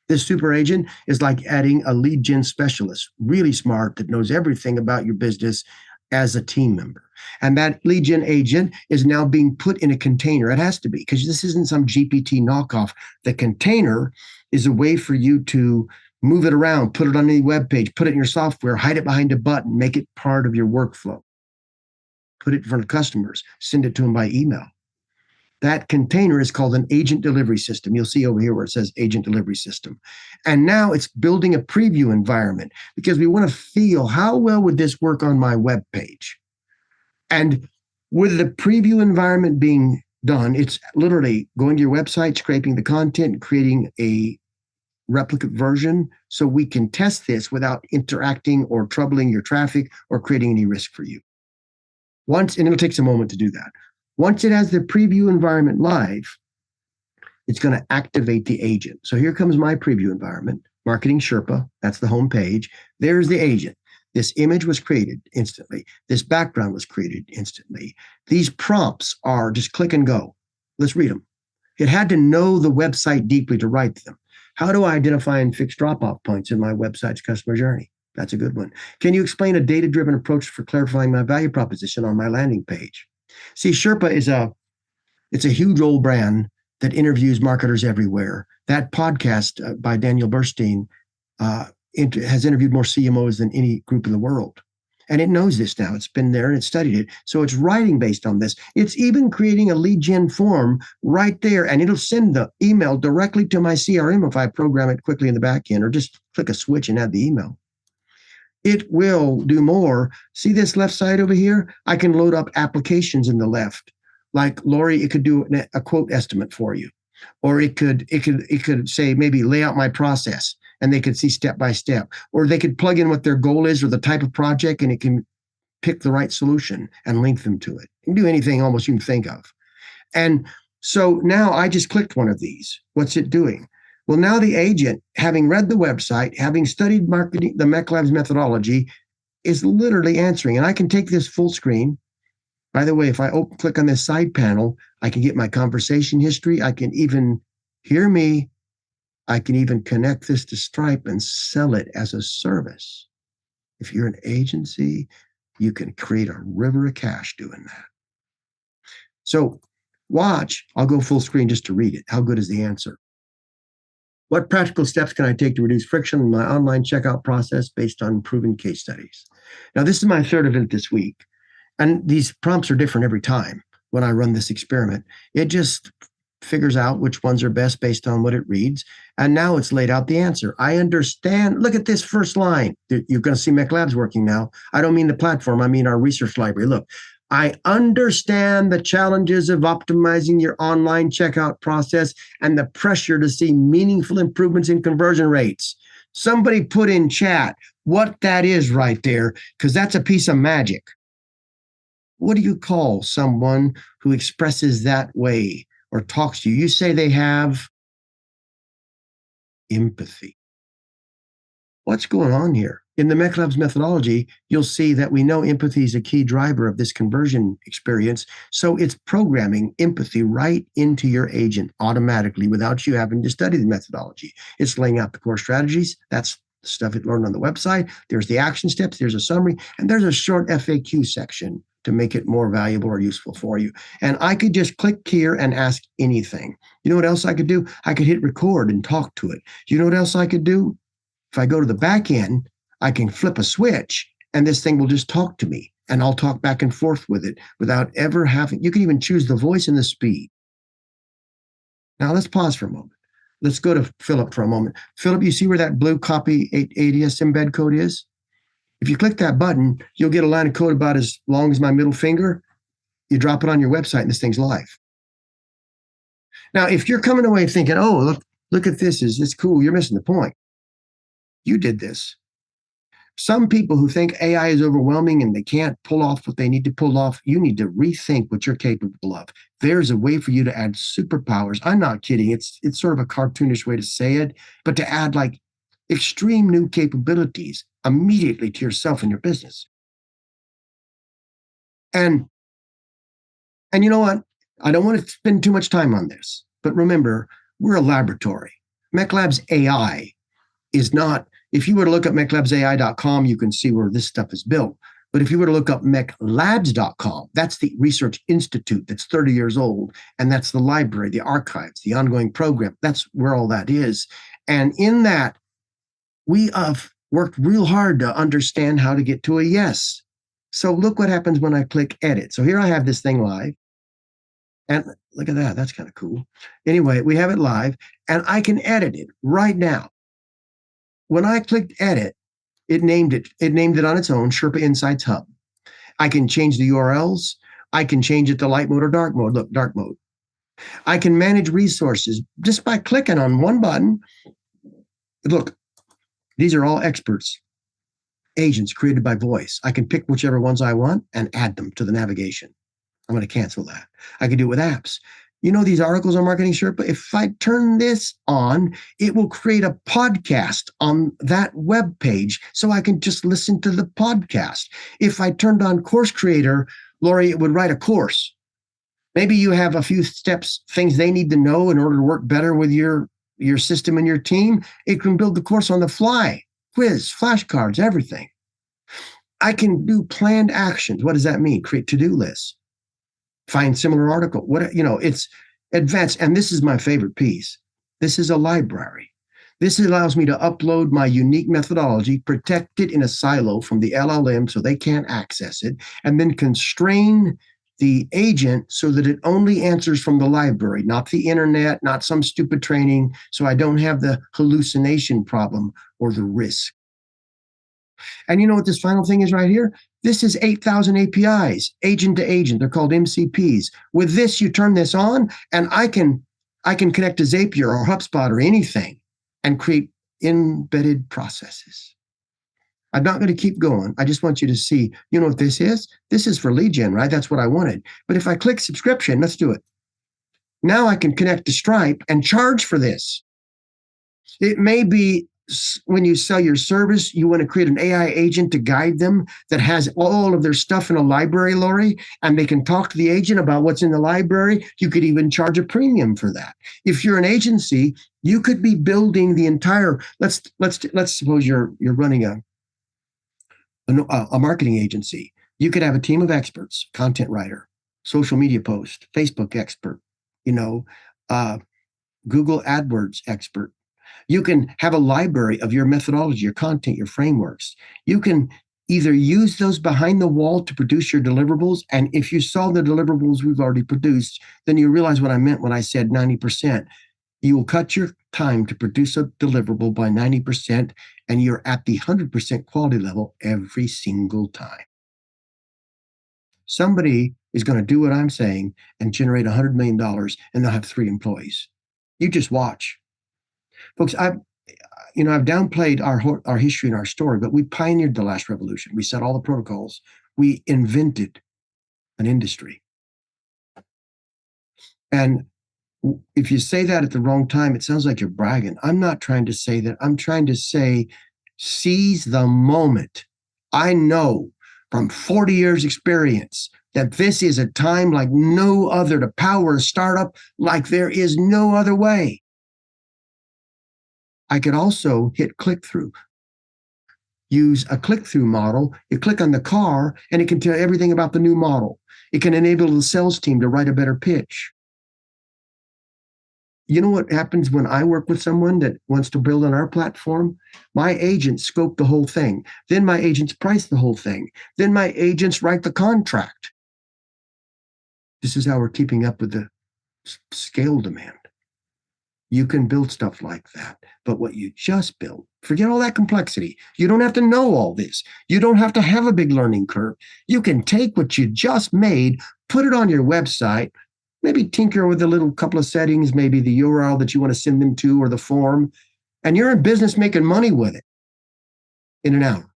This super agent is like adding a lead gen specialist, really smart, that knows everything about your business as a team member. And that lead gen agent is now being put in a container. It has to be, because this isn't some GPT knockoff. The container is a way for you to move it around, put it on any web page, put it in your software, hide it behind a button, make it part of your workflow. Put it in front of customers, send it to them by email. That container is called an agent delivery system. You'll see over here where it says agent delivery system. And now it's building a preview environment because we want to feel how well would this work on my web page. And with the preview environment being done, it's literally going to your website, scraping the content, creating a replicate version so we can test this without interacting or troubling your traffic or creating any risk for you. And it'll take some moment to do that. Once it has the preview environment live, it's going to activate the agent. So here comes my preview environment, Marketing Sherpa. That's the home page. There's the agent. This image was created instantly. This background was created instantly. These prompts are just click and go. Let's read them. It had to know the website deeply to write them. How do I identify and fix drop-off points in my website's customer journey? That's a good one. Can you explain a data-driven approach for clarifying my value proposition on my landing page? See, Sherpa it's a huge old brand that interviews marketers everywhere. That podcast by Daniel Burstein has interviewed more CMOs than any group in the world. And it knows this now. It's been there and it's studied it. So it's writing based on this. It's even creating a lead gen form right there, and it'll send the email directly to my CRM if I program it quickly in the back end, or just click a switch and add the email. It will do more. See this left side over here? I can load up applications in the left. Like Lori, it could do a quote estimate for you. Or it could say, maybe lay out my process, and they could see step by step. Or they could plug in what their goal is or the type of project, and it can pick the right solution and link them to it. It can do anything almost you can think of. And so now I just clicked one of these. What's it doing? Well, now the agent, having read the website, having studied marketing, the MECLABS methodology, is literally answering. And I can take this full screen. By the way, if I click on this side panel, I can get my conversation history. I can even hear me. I can even connect this to Stripe and sell it as a service. If you're an agency, you can create a river of cash doing that. So watch, I'll go full screen just to read it. How good is the answer? What practical steps can I take to reduce friction in my online checkout process based on proven case studies? Now, this is my third event this week, and these prompts are different every time when I run this experiment. It just figures out which ones are best based on what it reads, and now it's laid out the answer. I understand. Look at this first line. You're going to see MECLABS working now. I don't mean the platform. I mean our research library. Look, I understand the challenges of optimizing your online checkout process and the pressure to see meaningful improvements in conversion rates. Somebody put in chat what that is right there, because that's a piece of magic. What do you call someone who expresses that way or talks to you? You say they have empathy. What's going on here? In the MECLABS methodology, you'll see that we know empathy is a key driver of this conversion experience. So it's programming empathy right into your agent automatically without you having to study the methodology. It's laying out the core strategies. That's the stuff it learned on the website. There's the action steps. There's a summary. And there's a short FAQ section to make it more valuable or useful for you. And I could just click here and ask anything. You know what else I could do? I could hit record and talk to it. You know what else I could do? If I go to the back end, I can flip a switch and this thing will just talk to me, and I'll talk back and forth with it without ever having, you can even choose the voice and the speed. Now let's pause for a moment. Let's go to Philip for a moment. Philip, you see where that blue copy ADS embed code is? If you click that button, you'll get a line of code about as long as my middle finger. You drop it on your website and this thing's live. Now, if you're coming away thinking, oh, look at this, is this cool? You're missing the point. You did this. Some people who think AI is overwhelming and they can't pull off what they need to pull off, you need to rethink what you're capable of. There's a way for you to add superpowers. I'm not kidding. It's sort of a cartoonish way to say it, but to add like extreme new capabilities immediately to yourself and your business. And you know what? I don't want to spend too much time on this, but remember, we're a laboratory. MECLABS AI is not, if you were to look up MECLABSAI.com, you can see where this stuff is built. But if you were to look up MECLABS.com, that's the research institute that's 30 years old. And that's the library, the archives, the ongoing program. That's where all that is. And in that, we have worked real hard to understand how to get to a yes. So look what happens when I click edit. So here I have this thing live. And look at that. That's kind of cool. Anyway, we have it live and I can edit it right now. When I clicked edit, it named it on its own, Sherpa Insights Hub. I can change the URLs. I can change it to light mode or dark mode. Look, dark mode. I can manage resources just by clicking on one button. Look, these are all experts, agents created by voice. I can pick whichever ones I want and add them to the navigation. I'm going to cancel that. I can do it with apps. You know, these articles on Marketing Sherpa, if I turn this on, it will create a podcast on that web page so I can just listen to the podcast. If I turned on Course Creator, Lori, it would write a course. Maybe you have a few steps, things they need to know in order to work better with your system and your team. It can build the course on the fly, quiz, flashcards, everything. I can do planned actions. What does that mean? Create to-do lists. Find similar article. It's advanced. And this is my favorite piece. This is a library. This allows me to upload my unique methodology, protect it in a silo from the LLM so they can't access it, and then constrain the agent so that it only answers from the library, not the internet, not some stupid training, so I don't have the hallucination problem or the risk. And you know what this final thing is right here? This is 8,000 APIs, agent to agent. They're called MCPs. With this, you turn this on, and I can connect to Zapier or HubSpot or anything and create embedded processes. I'm not going to keep going. I just want you to see, you know what this is? This is for lead gen, right? That's what I wanted. But if I click subscription, let's do it. Now I can connect to Stripe and charge for this. It may be when you sell your service, you want to create an AI agent to guide them that has all of their stuff in a library, Lori, and they can talk to the agent about what's in the library. You could even charge a premium for that. If you're an agency, you could be building the entire, let's suppose you're running a marketing agency. You could have a team of experts, content writer, social media post, Facebook expert, Google AdWords expert. You can have a library of your methodology, your content, your frameworks. You can either use those behind the wall to produce your deliverables. And if you saw the deliverables we've already produced, then you realize what I meant when I said 90%. You will cut your time to produce a deliverable by 90%, and you're at the 100% quality level every single time. Somebody is going to do what I'm saying and generate $100 million, and they'll have 3 employees. You just watch. Folks, I've downplayed our history and our story, but we pioneered the last revolution. We set all the protocols. We invented an industry. And if you say that at the wrong time, it sounds like you're bragging. I'm not trying to say that. I'm trying to say, seize the moment. I know from 40 years experience that this is a time like no other to power a startup like there is no other way. I could also hit click-through. Use a click-through model. You click on the car, and it can tell everything about the new model. It can enable the sales team to write a better pitch. You know what happens when I work with someone that wants to build on our platform? My agents scope the whole thing. Then my agents price the whole thing. Then my agents write the contract. This is how we're keeping up with the scale demand. You can build stuff like that. But what you just built, forget all that complexity. You don't have to know all this. You don't have to have a big learning curve. You can take what you just made, put it on your website, maybe tinker with a little couple of settings, maybe the URL that you want to send them to or the form, and you're in business making money with it in an hour,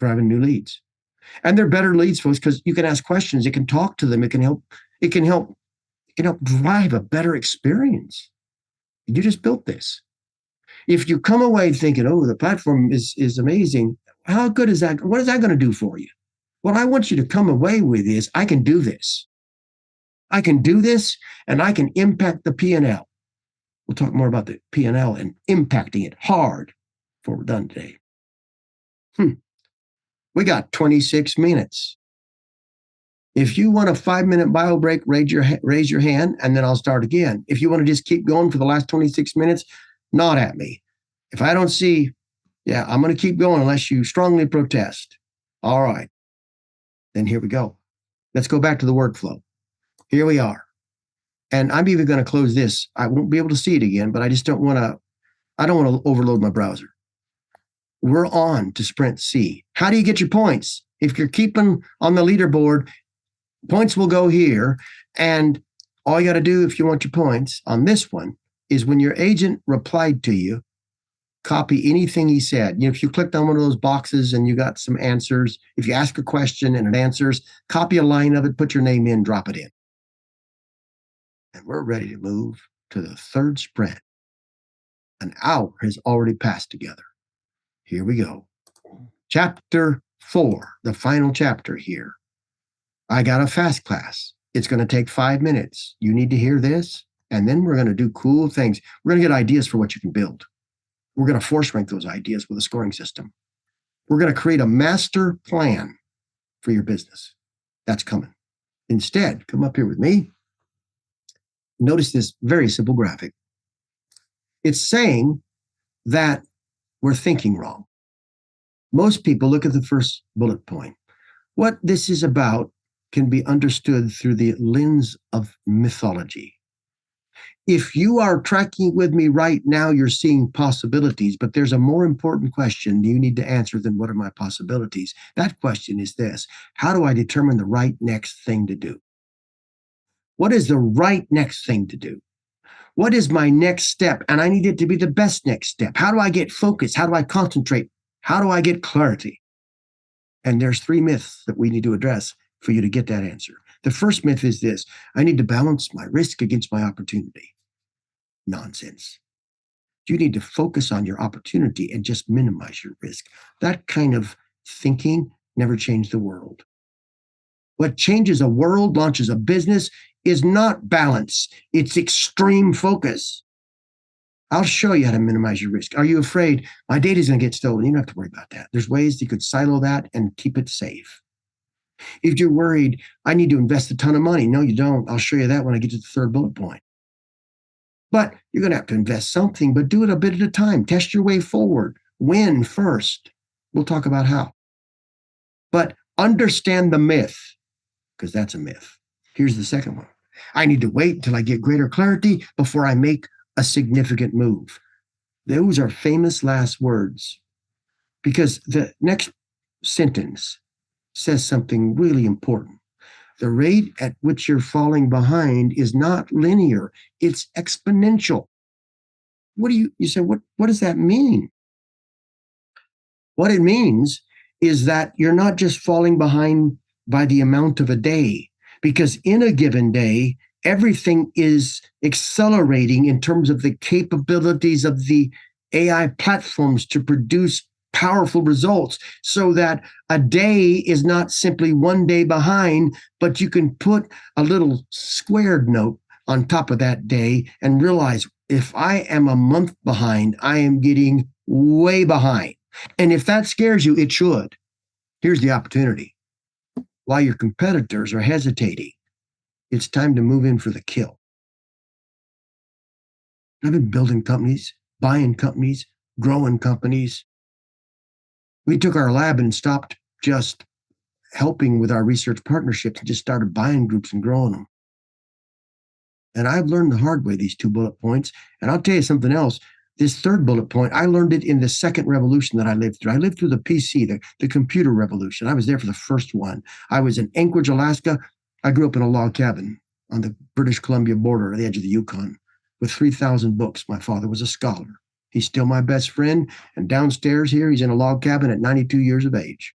driving new leads. And they're better leads, folks, because you can ask questions. It can talk to them. It can help drive a better experience. You just built this. If you come away thinking, oh, the platform is amazing, how good is that? What is that going to do for you? What I want you to come away with is, I can do this. I can do this, and I can impact the P&L. We'll talk more about the P&L and impacting it hard before we're done today. We got 26 minutes. If you want a 5-minute bio break, raise your hand, and then I'll start again. If you want to just keep going for the last 26 minutes, nod at me. If I don't see, I'm going to keep going unless you strongly protest. All right. Then here we go. Let's go back to the workflow. Here we are. And I'm even going to close this. I won't be able to see it again, but I don't want to overload my browser. We're on to Sprint C. How do you get your points? If you're keeping on the leaderboard, points will go here. And all you got to do if you want your points on this one is when your agent replied to you, copy anything he said. If you clicked on one of those boxes and you got some answers, if you ask a question and it answers, copy a line of it, put your name in, drop it in. And we're ready to move to the third sprint. An hour has already passed together. Here we go. Chapter 4, the final chapter here. I got a fast class. It's going to take 5 minutes. You need to hear this, and then we're going to do cool things. We're going to get ideas for what you can build. We're going to force rank those ideas with a scoring system. We're going to create a master plan for your business. That's coming. Instead, come up here with me. Notice this very simple graphic. It's saying that we're thinking wrong. Most people look at the first bullet point. What this is about can be understood through the lens of mythology. If you are tracking with me right now, you're seeing possibilities, but there's a more important question you need to answer than what are my possibilities. That question is this: how do I determine the right next thing to do? What is the right next thing to do? What is my next step? And I need it to be the best next step. How do I get focused? How do I concentrate? How do I get clarity? And there's 3 myths that we need to address for you to get that answer. The first myth is this: I need to balance my risk against my opportunity. Nonsense. You need to focus on your opportunity and just minimize your risk. That kind of thinking never changed the world. What changes a world, launches a business, is not balance. It's extreme focus. I'll show you how to minimize your risk. Are you afraid my data is going to get stolen? You don't have to worry about that. There's ways you could silo that and keep it safe. If you're worried, I need to invest a ton of money. No, you don't. I'll show you that when I get to the third bullet point. But you're going to have to invest something, but do it a bit at a time. Test your way forward. Win first. We'll talk about how. But understand the myth, because that's a myth. Here's the second one. I need to wait until I get greater clarity before I make a significant move. Those are famous last words, because the next sentence says something really important. The rate at which you're falling behind is not linear, it's exponential. What do you say, what does that mean? What it means is that you're not just falling behind by the amount of a day, because in a given day, everything is accelerating in terms of the capabilities of the AI platforms to produce powerful results, so that a day is not simply one day behind, but you can put a little squared note on top of that day and realize, if I am a month behind, I am getting way behind. And if that scares you, it should. Here's the opportunity. While your competitors are hesitating, it's time to move in for the kill. I've been building companies, buying companies, growing companies. We took our lab and stopped just helping with our research partnerships and just started buying groups and growing them. And I've learned the hard way, these 2 bullet points. And I'll tell you something else. This third bullet point, I learned it in the second revolution that I lived through. I lived through the PC, the computer revolution. I was there for the first one. I was in Anchorage, Alaska. I grew up in a log cabin on the British Columbia border at the edge of the Yukon with 3,000 books. My father was a scholar. He's still my best friend. And downstairs here, he's in a log cabin at 92 years of age.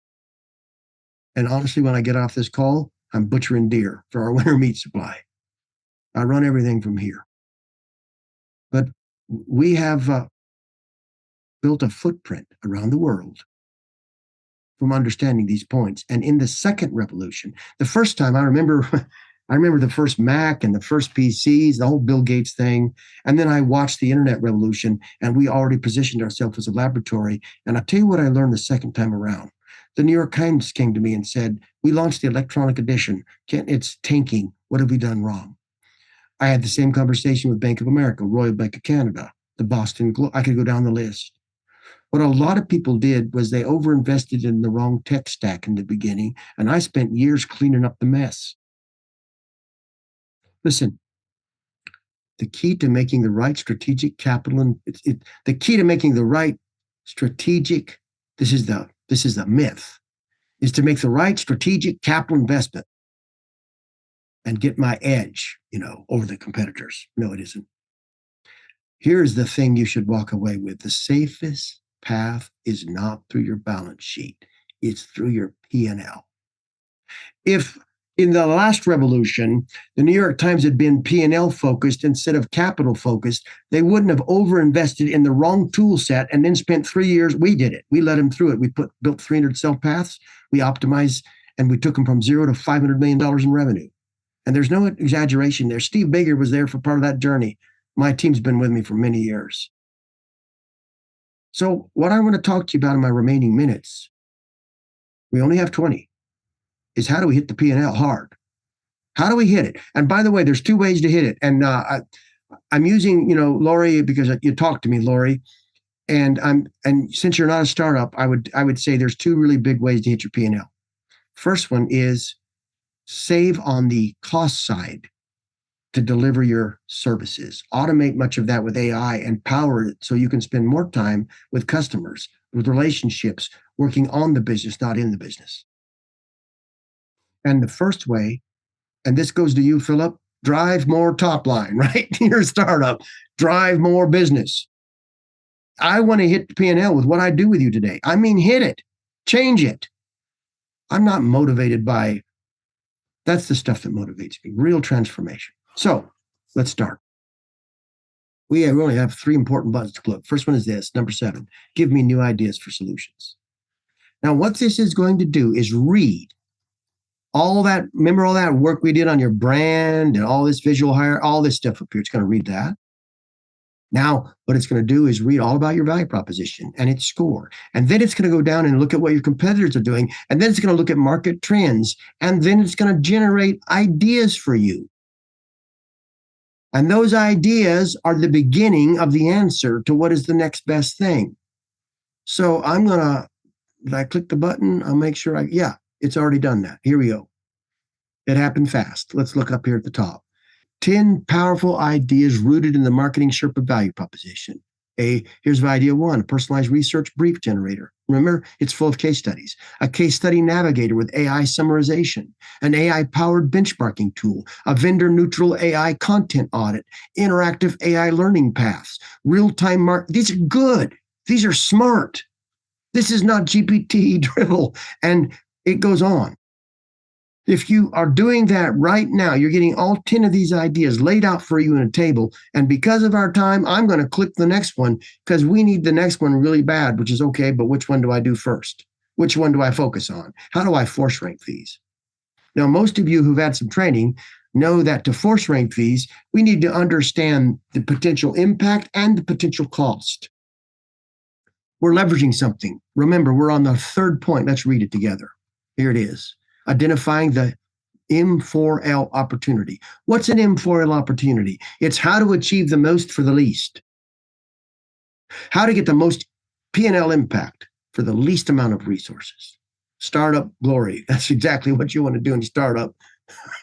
And honestly, when I get off this call, I'm butchering deer for our winter meat supply. I run everything from here. But we have built a footprint around the world from understanding these points. And in the second revolution, the first time I remember the first Mac and the first PCs, the whole Bill Gates thing. And then I watched the internet revolution, and we already positioned ourselves as a laboratory. And I'll tell you what I learned the second time around. The New York Times came to me and said, we launched the electronic edition. It's tanking. What have we done wrong? I had the same conversation with Bank of America, Royal Bank of Canada, the Boston Globe. I could go down the list. What a lot of people did was they overinvested in the wrong tech stack in the beginning, and I spent years cleaning up the mess. Listen, the key to making the right strategic capital, and the key to making the right strategic, this is the myth, is to make the right strategic capital investment and get my edge, over the competitors. No, it isn't. Here's the thing you should walk away with. The safest path is not through your balance sheet. It's through your P&L. If in the last revolution, the New York Times had been P&L focused instead of capital focused, they wouldn't have overinvested in the wrong tool set and then spent 3 years. We did it. We led them through it. We built 300 cell paths. We optimized, and we took them from $0 to $500 million in revenue. And there's no exaggeration there. Steve Baker was there for part of that journey. My team's been with me for many years. So what I want to talk to you about in my remaining minutes, we only have 20, is how do we hit the P&L hard? How do we hit it? And by the way, there's 2 ways to hit it. And I'm using, Lori, because you talked to me, Lori, and since you're not a startup, I would say there's 2 really big ways to hit your P&L. First one is save on the cost side to deliver your services. Automate much of that with AI and power it so you can spend more time with customers, with relationships, working on the business, not in the business. And the first way, and this goes to you, Philip, drive more top line, right? You're a startup, drive more business. I want to hit the P&L with what I do with you today. I mean, hit it, change it. I'm not motivated by, that's the stuff that motivates me, real transformation. So let's start. We only have 3 important buttons to click. First one is this, number 7, give me new ideas for solutions. Now, what this is going to do is read remember all that work we did on your brand and all this visual hire, all this stuff up here. It's going to read that. Now, what it's going to do is read all about your value proposition and its score. And then it's going to go down and look at what your competitors are doing. And then it's going to look at market trends. And then it's going to generate ideas for you. And those ideas are the beginning of the answer to what is the next best thing. So did I click the button? I'll make sure it's already done that. Here we go. It happened fast. Let's look up here at the top. 10 powerful ideas rooted in the marketing Sherpa value proposition. Here's idea 1, a personalized research brief generator. Remember, it's full of case studies. A case study navigator with AI summarization, an AI-powered benchmarking tool, a vendor-neutral AI content audit, interactive AI learning paths, real-time These are good. These are smart. This is not GPT drivel. And it goes on. If you are doing that right now, you're getting all 10 of these ideas laid out for you in a table. And because of our time, I'm going to click the next one because we need the next one really bad, which is okay, but which one do I do first? Which one do I focus on? How do I force rank these? Now, most of you who've had some training know that to force rank these, we need to understand the potential impact and the potential cost. We're leveraging something. Remember, we're on the 3rd point. Let's read it together. Here it is. Identifying the M4L opportunity. What's an M4L opportunity? It's how to achieve the most for the least. How to get the most P&L impact for the least amount of resources. Startup glory. That's exactly what you want to do in startup,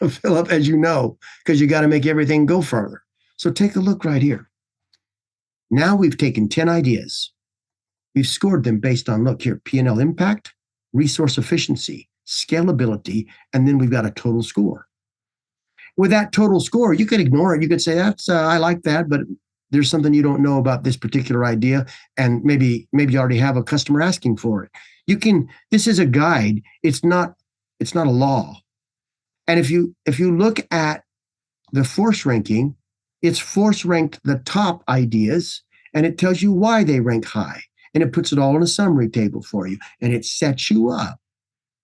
Philip, as you know, because you got to make everything go further. So take a look right here. Now we've taken 10 ideas. We've scored them based on, look here, P&L impact, resource efficiency, scalability, and then we've got a total score. With that total score, you could ignore it. You could say, I like that, but there's something you don't know about this particular idea, and maybe you already have a customer asking for it. This is a guide. It's not a law. And if you look at the force ranking, it's force ranked the top ideas, and it tells you why they rank high, and it puts it all in a summary table for you, and it sets you up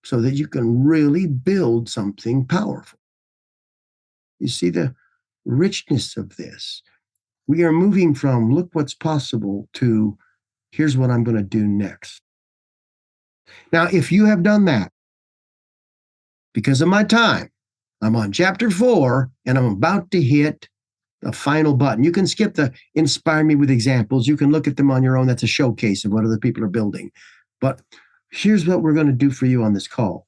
so that you can really build something powerful. You see the richness of this. We are moving from look what's possible to here's what I'm going to do next. Now, if you have done that, because of my time, I'm on chapter 4 and I'm about to hit the final button. You can skip the inspire me with examples. You can look at them on your own. That's a showcase of what other people are building. But here's what we're going to do for you on this call.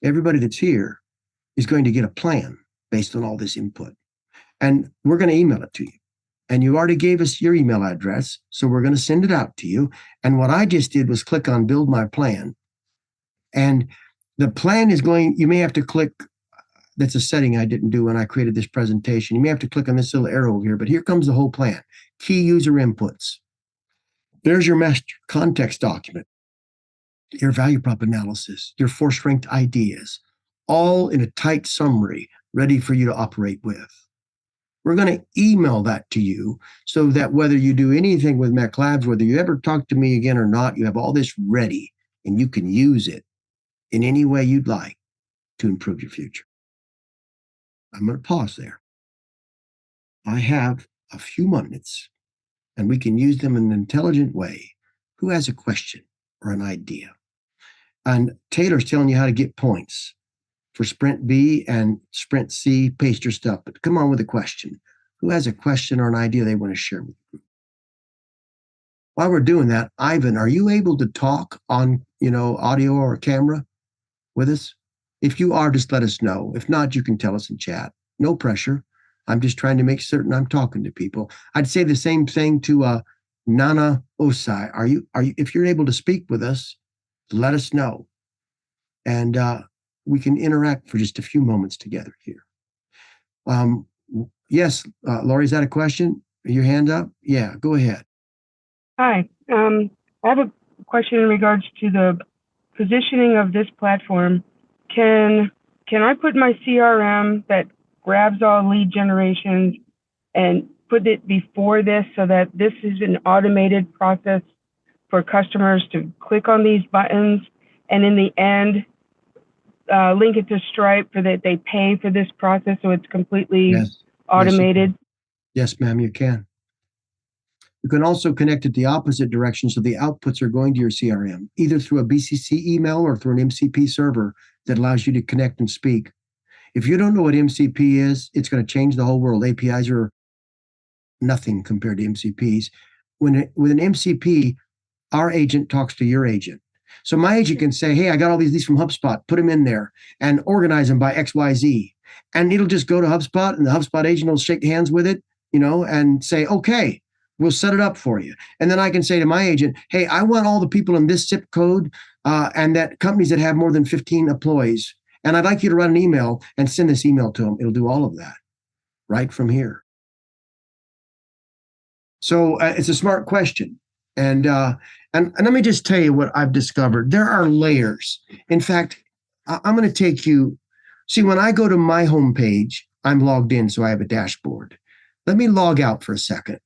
Everybody that's here is going to get a plan based on all this input. And we're going to email it to you. And you already gave us your email address, so we're going to send it out to you. And what I just did was click on Build My Plan. And the plan is you may have to click that's a setting I didn't do when I created this presentation. You may have to click on this little arrow here, but here comes the whole plan. Key user inputs. There's your master context document, your value prop analysis, your force ranked ideas, all in a tight summary ready for you to operate with. We're going to email that to you so that whether you do anything with MECLABS, whether you ever talk to me again or not, you have all this ready and you can use it in any way you'd like to improve your future. I'm going to pause there. I have a few minutes and we can use them in an intelligent way. Who has a question or an idea? And Taylor's telling you how to get points for Sprint B and Sprint C. Paste your stuff, but come on with a question. Who has a question or an idea they want to share with the group? While we're doing that, Ivan, are you able to talk on, audio or camera with us? If you are, just let us know. If not, you can tell us in chat. No pressure. I'm just trying to make certain I'm talking to people. I'd say the same thing to Nana Osai. Are you? If you're able to speak with us, let us know. And we can interact for just a few moments together here. Yes, Lori, is that a question? Your hand up? Yeah, go ahead. Hi. I have a question in regards to the positioning of this platform. Can I put my CRM that grabs all lead generations and put it before this so that this is an automated process for customers to click on these buttons and in the end link it to Stripe so that they pay for this process so it's completely automated? Yes, ma'am, you can. You can also connect it the opposite direction so the outputs are going to your CRM, either through a BCC email or through an MCP server that allows you to connect and speak. If you don't know what MCP is, it's going to change the whole world. APIs are nothing compared to MCPs. With an MCP, our agent talks to your agent. So my agent can say, hey, I got all these from HubSpot, put them in there and organize them by XYZ. And it'll just go to HubSpot and the HubSpot agent will shake hands with it, and say, okay, we'll set it up for you. And then I can say to my agent, hey, I want all the people in this zip code and that companies that have more than 15 employees. And I'd like you to write an email and send this email to them. It'll do all of that right from here. So it's a smart question. And let me just tell you what I've discovered. There are layers. In fact, I'm going to take you. See, when I go to my homepage, I'm logged in, so I have a dashboard. Let me log out for a second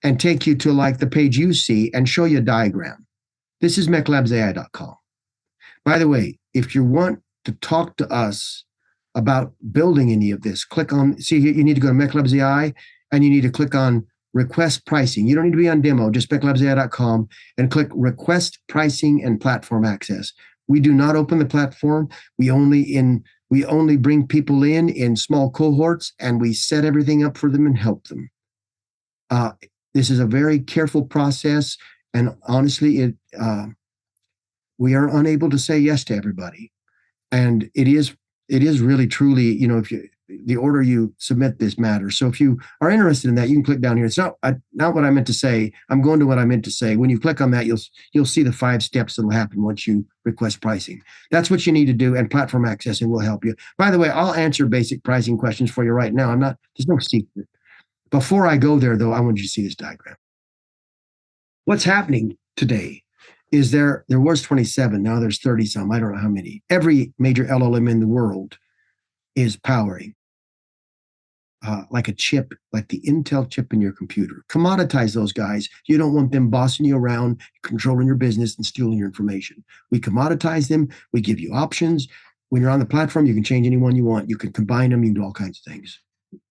and take you to like the page you see and show you a diagram. This is MECLABSAI.com. By the way, if you want to talk to us about building any of this, click on, see, you need to go to MECLABS AI and you need to click on request pricing. You don't need to be on demo, just MECLABSAI.com and click request pricing and platform access. We do not open the platform. We only bring people in small cohorts and we set everything up for them and help them. This is a very careful process. And honestly, we are unable to say yes to everybody. And it is really, truly, if the order you submit this matters. So if you are interested in that, you can click down here. It's not what I meant to say. I'm going to what I meant to say. When you click on that, you'll see the 5 steps that will happen once you request pricing. That's what you need to do, and platform accessing will help you. By the way, I'll answer basic pricing questions for you right now. There's no secret. Before I go there, though, I want you to see this diagram. What's happening today is there was 27, now there's 30 some, I don't know how many. Every major LLM in the world is powering like a chip, like the Intel chip in your computer. Commoditize those guys. You don't want them bossing you around, controlling your business and stealing your information. We commoditize them. We give you options. When you're on the platform, you can change any one you want. You can combine them. You can do all kinds of things.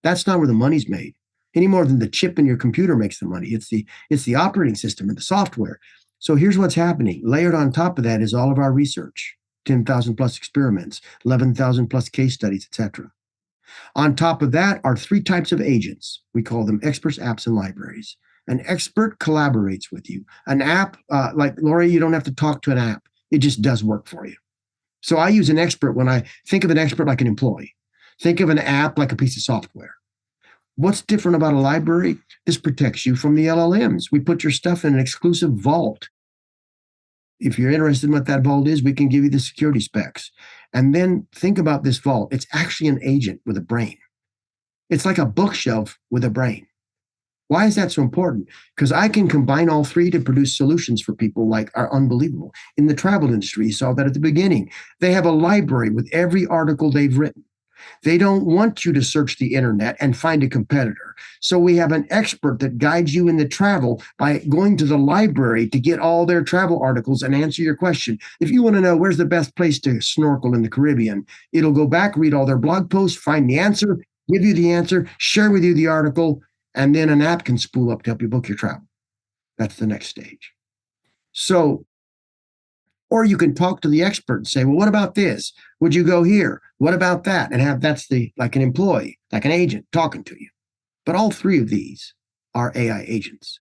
That's not where the money's made any more than the chip in your computer makes the money. It's the operating system and the software. So here's what's happening. Layered on top of that is all of our research, 10,000 plus experiments, 11,000 plus case studies, etc. On top of that are 3 types of agents. We call them experts, apps, and libraries. An expert collaborates with you. An app, like Lori, you don't have to talk to an app. It just does work for you. So I use an expert when I think of an expert like an employee. Think of an app like a piece of software. What's different about a library? This protects you from the LLMs. We put your stuff in an exclusive vault. if you're interested in what that vault is, we can give you the security specs. And then think about this vault. It's actually an agent with a brain. It's like a bookshelf with a brain. Why is that so important? Because I can combine all three to produce solutions for people like are unbelievable. In the travel industry, you saw that at the beginning. They have a library with every article they've written. They don't want you to search the internet and find a competitor. So we have an expert that guides you in the travel by going to the library to get all their travel articles and answer your question. If you want to know where's the best place to snorkel in the Caribbean, it'll go back, read all their blog posts, find the answer, give you the answer, share with you the article, and then an app can spool up to help you book your travel. That's the next stage. So, or you can talk to the expert and say, well, what about this? Would you go here? What about that? And have that's like an employee, like an agent talking to you. But all three of these are AI agents.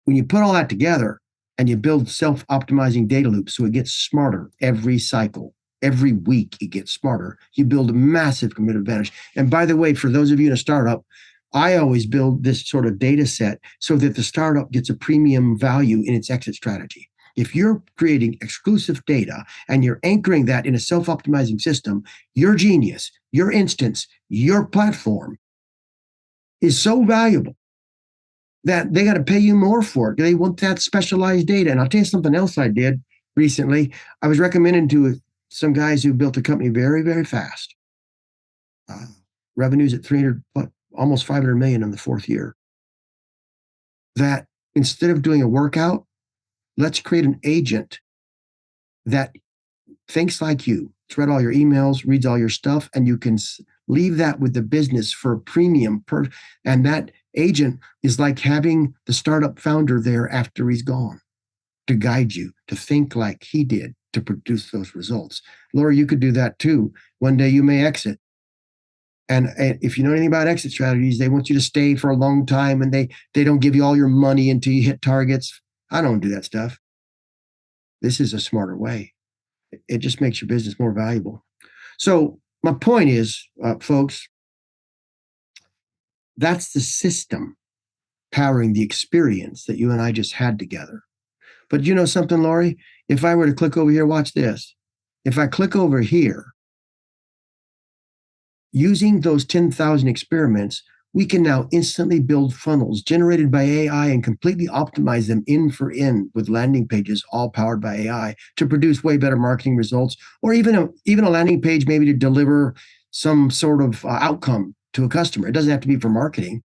When you put all that together and you build self-optimizing data loops so it gets smarter every cycle, every week it gets smarter, you build a massive competitive advantage. And by the way, for those of you in a startup, I always build this sort of data set so that the startup gets a premium value in its exit strategy. If you're creating exclusive data and you're anchoring that in a self-optimizing system, your genius, your instance, your platform is so valuable that they got to pay you more for it. They want that specialized data. And I'll tell you something else I did recently. I was recommended to some guys who built a company very, very fast. Revenues at 300, almost 500 million in the fourth year. That instead of doing a workout, let's create an agent that thinks like you. It's read all your emails, reads all your stuff, and you can leave that with the business for a premium. And that agent is like having the startup founder there after he's gone to guide you, to think like he did, to produce those results. Laura, you could do that too. One day you may exit. And if you know anything about exit strategies, they want you to stay for a long time and they don't give you all your money until you hit targets. I don't do that stuff. This is a smarter way. It just makes your business more valuable. So my point is, folks, that's the system powering the experience that you and I just had together. But you know something, Lori? If I were to click over here, watch this. If I click over here, using those 10,000 experiments, we can now instantly build funnels generated by AI and completely optimize them in for in with landing pages all powered by AI to produce way better marketing results, or even a landing page maybe to deliver some sort of outcome to a customer. It doesn't have to be for marketing.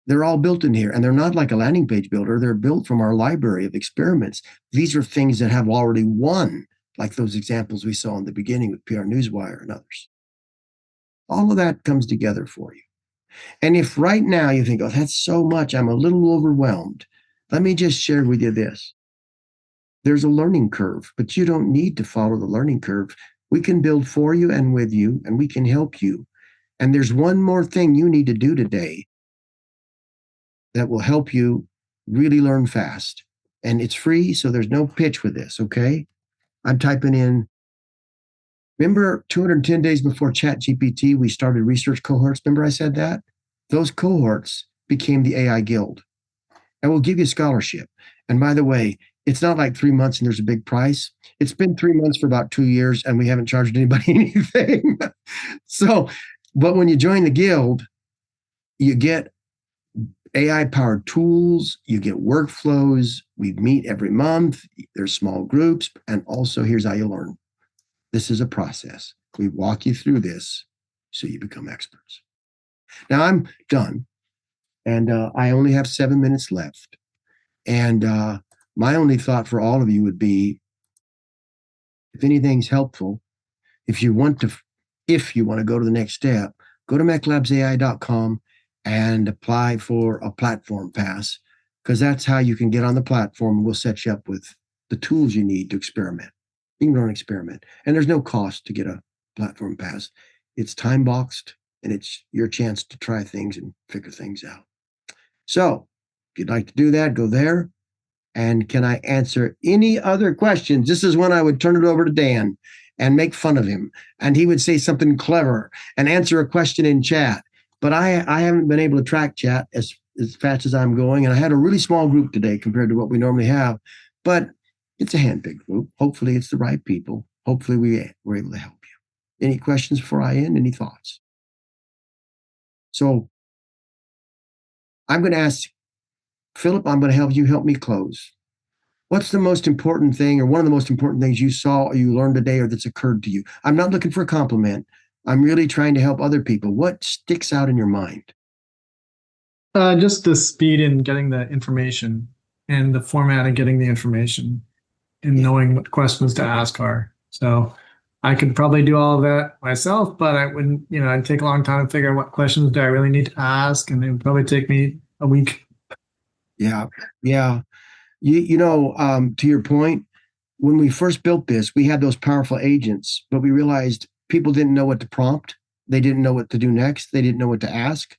They're all built in here, and they're not like a landing page builder. They're built from our library of experiments. These are things that have already won, like those examples we saw in the beginning with PR Newswire and others. All of that comes together for you. And if right now you think, oh, that's so much, I'm a little overwhelmed, let me just share with you this. There's a learning curve, but you don't need to follow the learning curve. We can build for you and with you, and we can help you. And there's one more thing you need to do today that will help you really learn fast. And it's free, so there's no pitch with this, okay? I'm typing in, remember 210 days before ChatGPT, we started research cohorts. Remember I said that? Those cohorts became the AI Guild. And we'll give you a scholarship. And by the way, it's not like 3 months and there's a big price. It's been 3 months for about 2 years and we haven't charged anybody anything. So, but when you join the Guild, you get AI-powered tools, you get workflows. We meet every month. There's small groups. And also, here's how you learn. This is a process. We walk you through this so you become experts. Now, I'm done. And I only have 7 minutes left. And my only thought for all of you would be, if anything's helpful, if you want to go to the next step, go to MECLABSAI.com and apply for a platform pass, because that's how you can get on the platform. We'll set you up with the tools you need to experiment. You can run an experiment. And there's no cost to get a platform pass. It's time boxed, and it's your chance to try things and figure things out. So if you'd like to do that, go there. And can I answer any other questions? This is when I would turn it over to Dan and make fun of him. And he would say something clever and answer a question in chat. But I haven't been able to track chat as fast as I'm going. And I had a really small group today compared to what we normally have. But It's a hand-picked group. Hopefully it's the right people. Hopefully we're able to help you. Any questions before I end? Any thoughts? So I'm going to ask Philip, I'm going to help me close. What's the most important thing, or one of the most important things you saw or you learned today, or that's occurred to you? I'm not looking for a compliment. I'm really trying to help other people. What sticks out in your mind? Just the speed in getting the information and the format of getting the information and knowing what questions to ask are. So I could probably do all of that myself, but I wouldn't, I'd take a long time to figure out what questions do I really need to ask. And it would probably take me a week. Yeah. Yeah. To your point, when we first built this, we had those powerful agents, but we realized people didn't know what to prompt. They didn't know what to do next. They didn't know what to ask.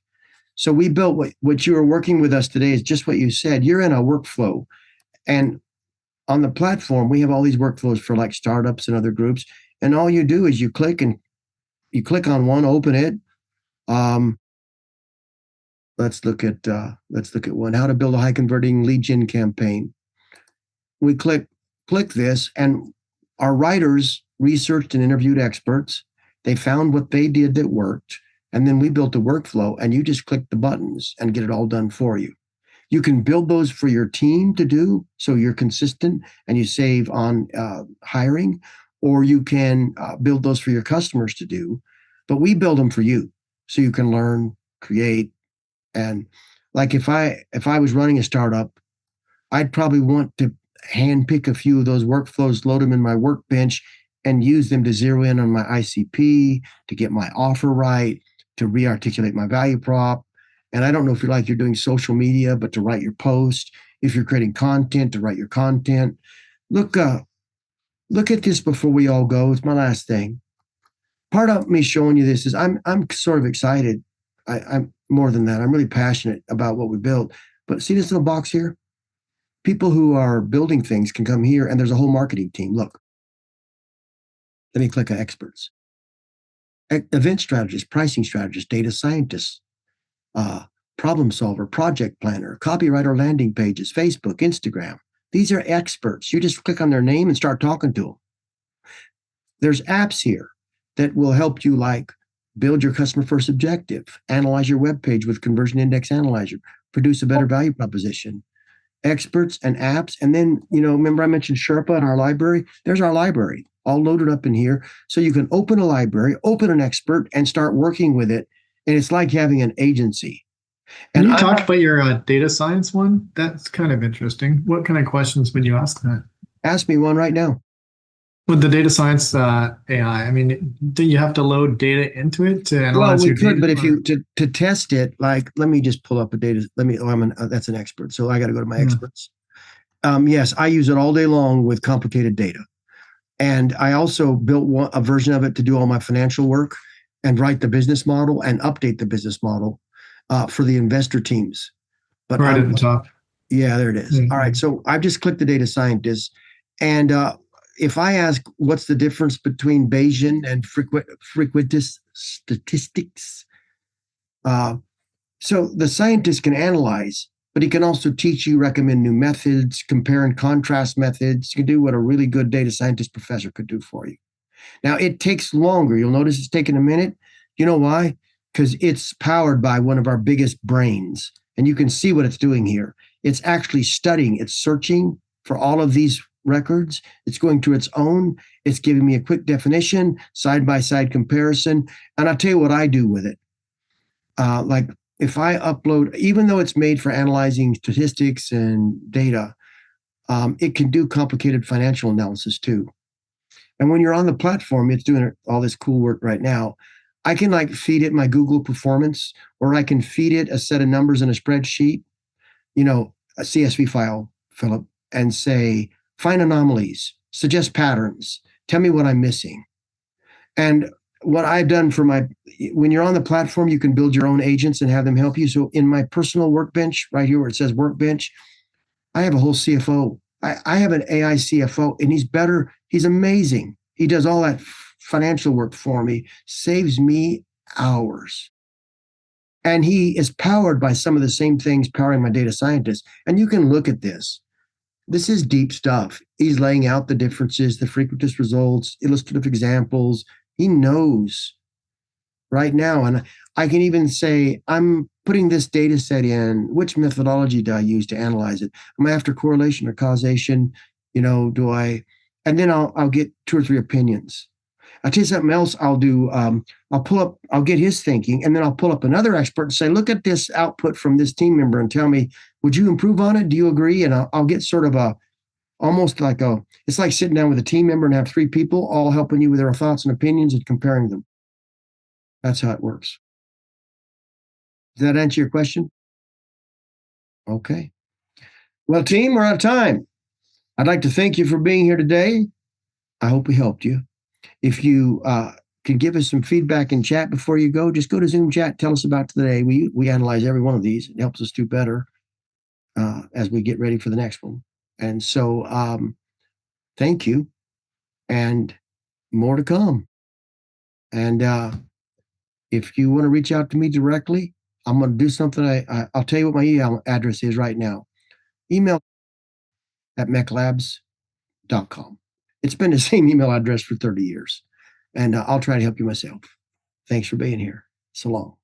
So we built what you are working with us today is just what you said. You're in a workflow. And on the platform, we have all these workflows for like startups and other groups. And all you do is you click on one, open it. Let's look at one, how to build a high converting lead gen campaign. We click this, and our writers researched and interviewed experts. They found what they did that worked. And then we built a workflow, and you just click the buttons and get it all done for you. You can build those for your team to do, so you're consistent and you save on hiring, or you can build those for your customers to do. But we build them for you, so you can learn, create, and like if I was running a startup, I'd probably want to handpick a few of those workflows, load them in my workbench, and use them to zero in on my ICP, to get my offer right, to re-articulate my value prop. And I don't know if you're doing social media, but to write your post. If you're creating content, to write your content. Look at this before we all go. It's my last thing. Part of me showing you this is I'm sort of excited. I'm more than that. I'm really passionate about what we built. But see this little box here? People who are building things can come here, and there's a whole marketing team. Look. Let me click on experts. Event strategists, pricing strategists, data scientists, problem solver, project planner, copywriter, landing pages, Facebook, Instagram. These are experts. You just click on their name and start talking to them. There's apps here that will help you, like build your customer first objective, analyze your web page with Conversion Index Analyzer, produce a better value proposition. Experts and apps. And then, remember I mentioned Sherpa in our library? There's our library all loaded up in here. So you can open a library, open an expert, and start working with it. And it's like having an agency. And you talked about your data science one. That's kind of interesting. What kind of questions would you ask that? Ask me one right now. With the data science AI, I mean, do you have to load data into it to analyze your data? Well, we could, but if you to test it, like, let me just pull up a data. That's an expert, so I got to go to my experts. Yes, I use it all day long with complicated data, and I also built a version of it to do all my financial work and write the business model and update the business model for the investor teams. But right at the top. Yeah, there it is. Mm-hmm. All right, so I've just clicked the data scientist, and if I ask what's the difference between Bayesian and frequentist statistics, so the scientist can analyze, but he can also teach you, recommend new methods, compare and contrast methods. You can do what a really good data scientist professor could do for you. Now, it takes longer. You'll notice it's taking a minute. You know why? Because it's powered by one of our biggest brains. And you can see what it's doing here. It's actually studying. It's searching for all of these records. It's going through its own. It's giving me a quick definition, side-by-side comparison. And I'll tell you what I do with it. Like if I upload, even though it's made for analyzing statistics and data, it can do complicated financial analysis too. And when you're on the platform, it's doing all this cool work right now. I can like feed it my Google performance, or I can feed it a set of numbers in a spreadsheet, a CSV file, Philip, and say, find anomalies, suggest patterns, tell me what I'm missing. And what I've done when you're on the platform, you can build your own agents and have them help you. So in my personal workbench, right here where it says workbench, I have a whole CFO. I have an AI CFO, and he's amazing. He does all that financial work for me, saves me hours. And he is powered by some of the same things powering my data scientists. And you can look at this. this is deep stuff. He's laying out the differences, the frequentist results, illustrative examples. He knows right now. And I can even say, I'm putting this data set in. Which methodology do I use to analyze it? Am I after correlation or causation? Do I? And then I'll get 2 or 3 opinions. I'll tell you something else I'll do. I'll get his thinking, and then I'll pull up another expert and say, look at this output from this team member and tell me, would you improve on it? Do you agree? And I'll get sort of it's like sitting down with a team member and have 3 people all helping you with their thoughts and opinions and comparing them. That's how it works. Does that answer your question? Okay. Well, team, we're out of time. I'd like to thank you for being here today. I hope we helped you. If you can give us some feedback in chat before you go, just go to Zoom chat. Tell us about today. We analyze every one of these. It helps us do better as we get ready for the next one. And so thank you. And more to come. And if you want to reach out to me directly, I'm going to do something. I'll tell you what my email address is right now. Email at MECLABS.com. It's been the same email address for 30 years. And I'll try to help you myself. Thanks for being here. So long.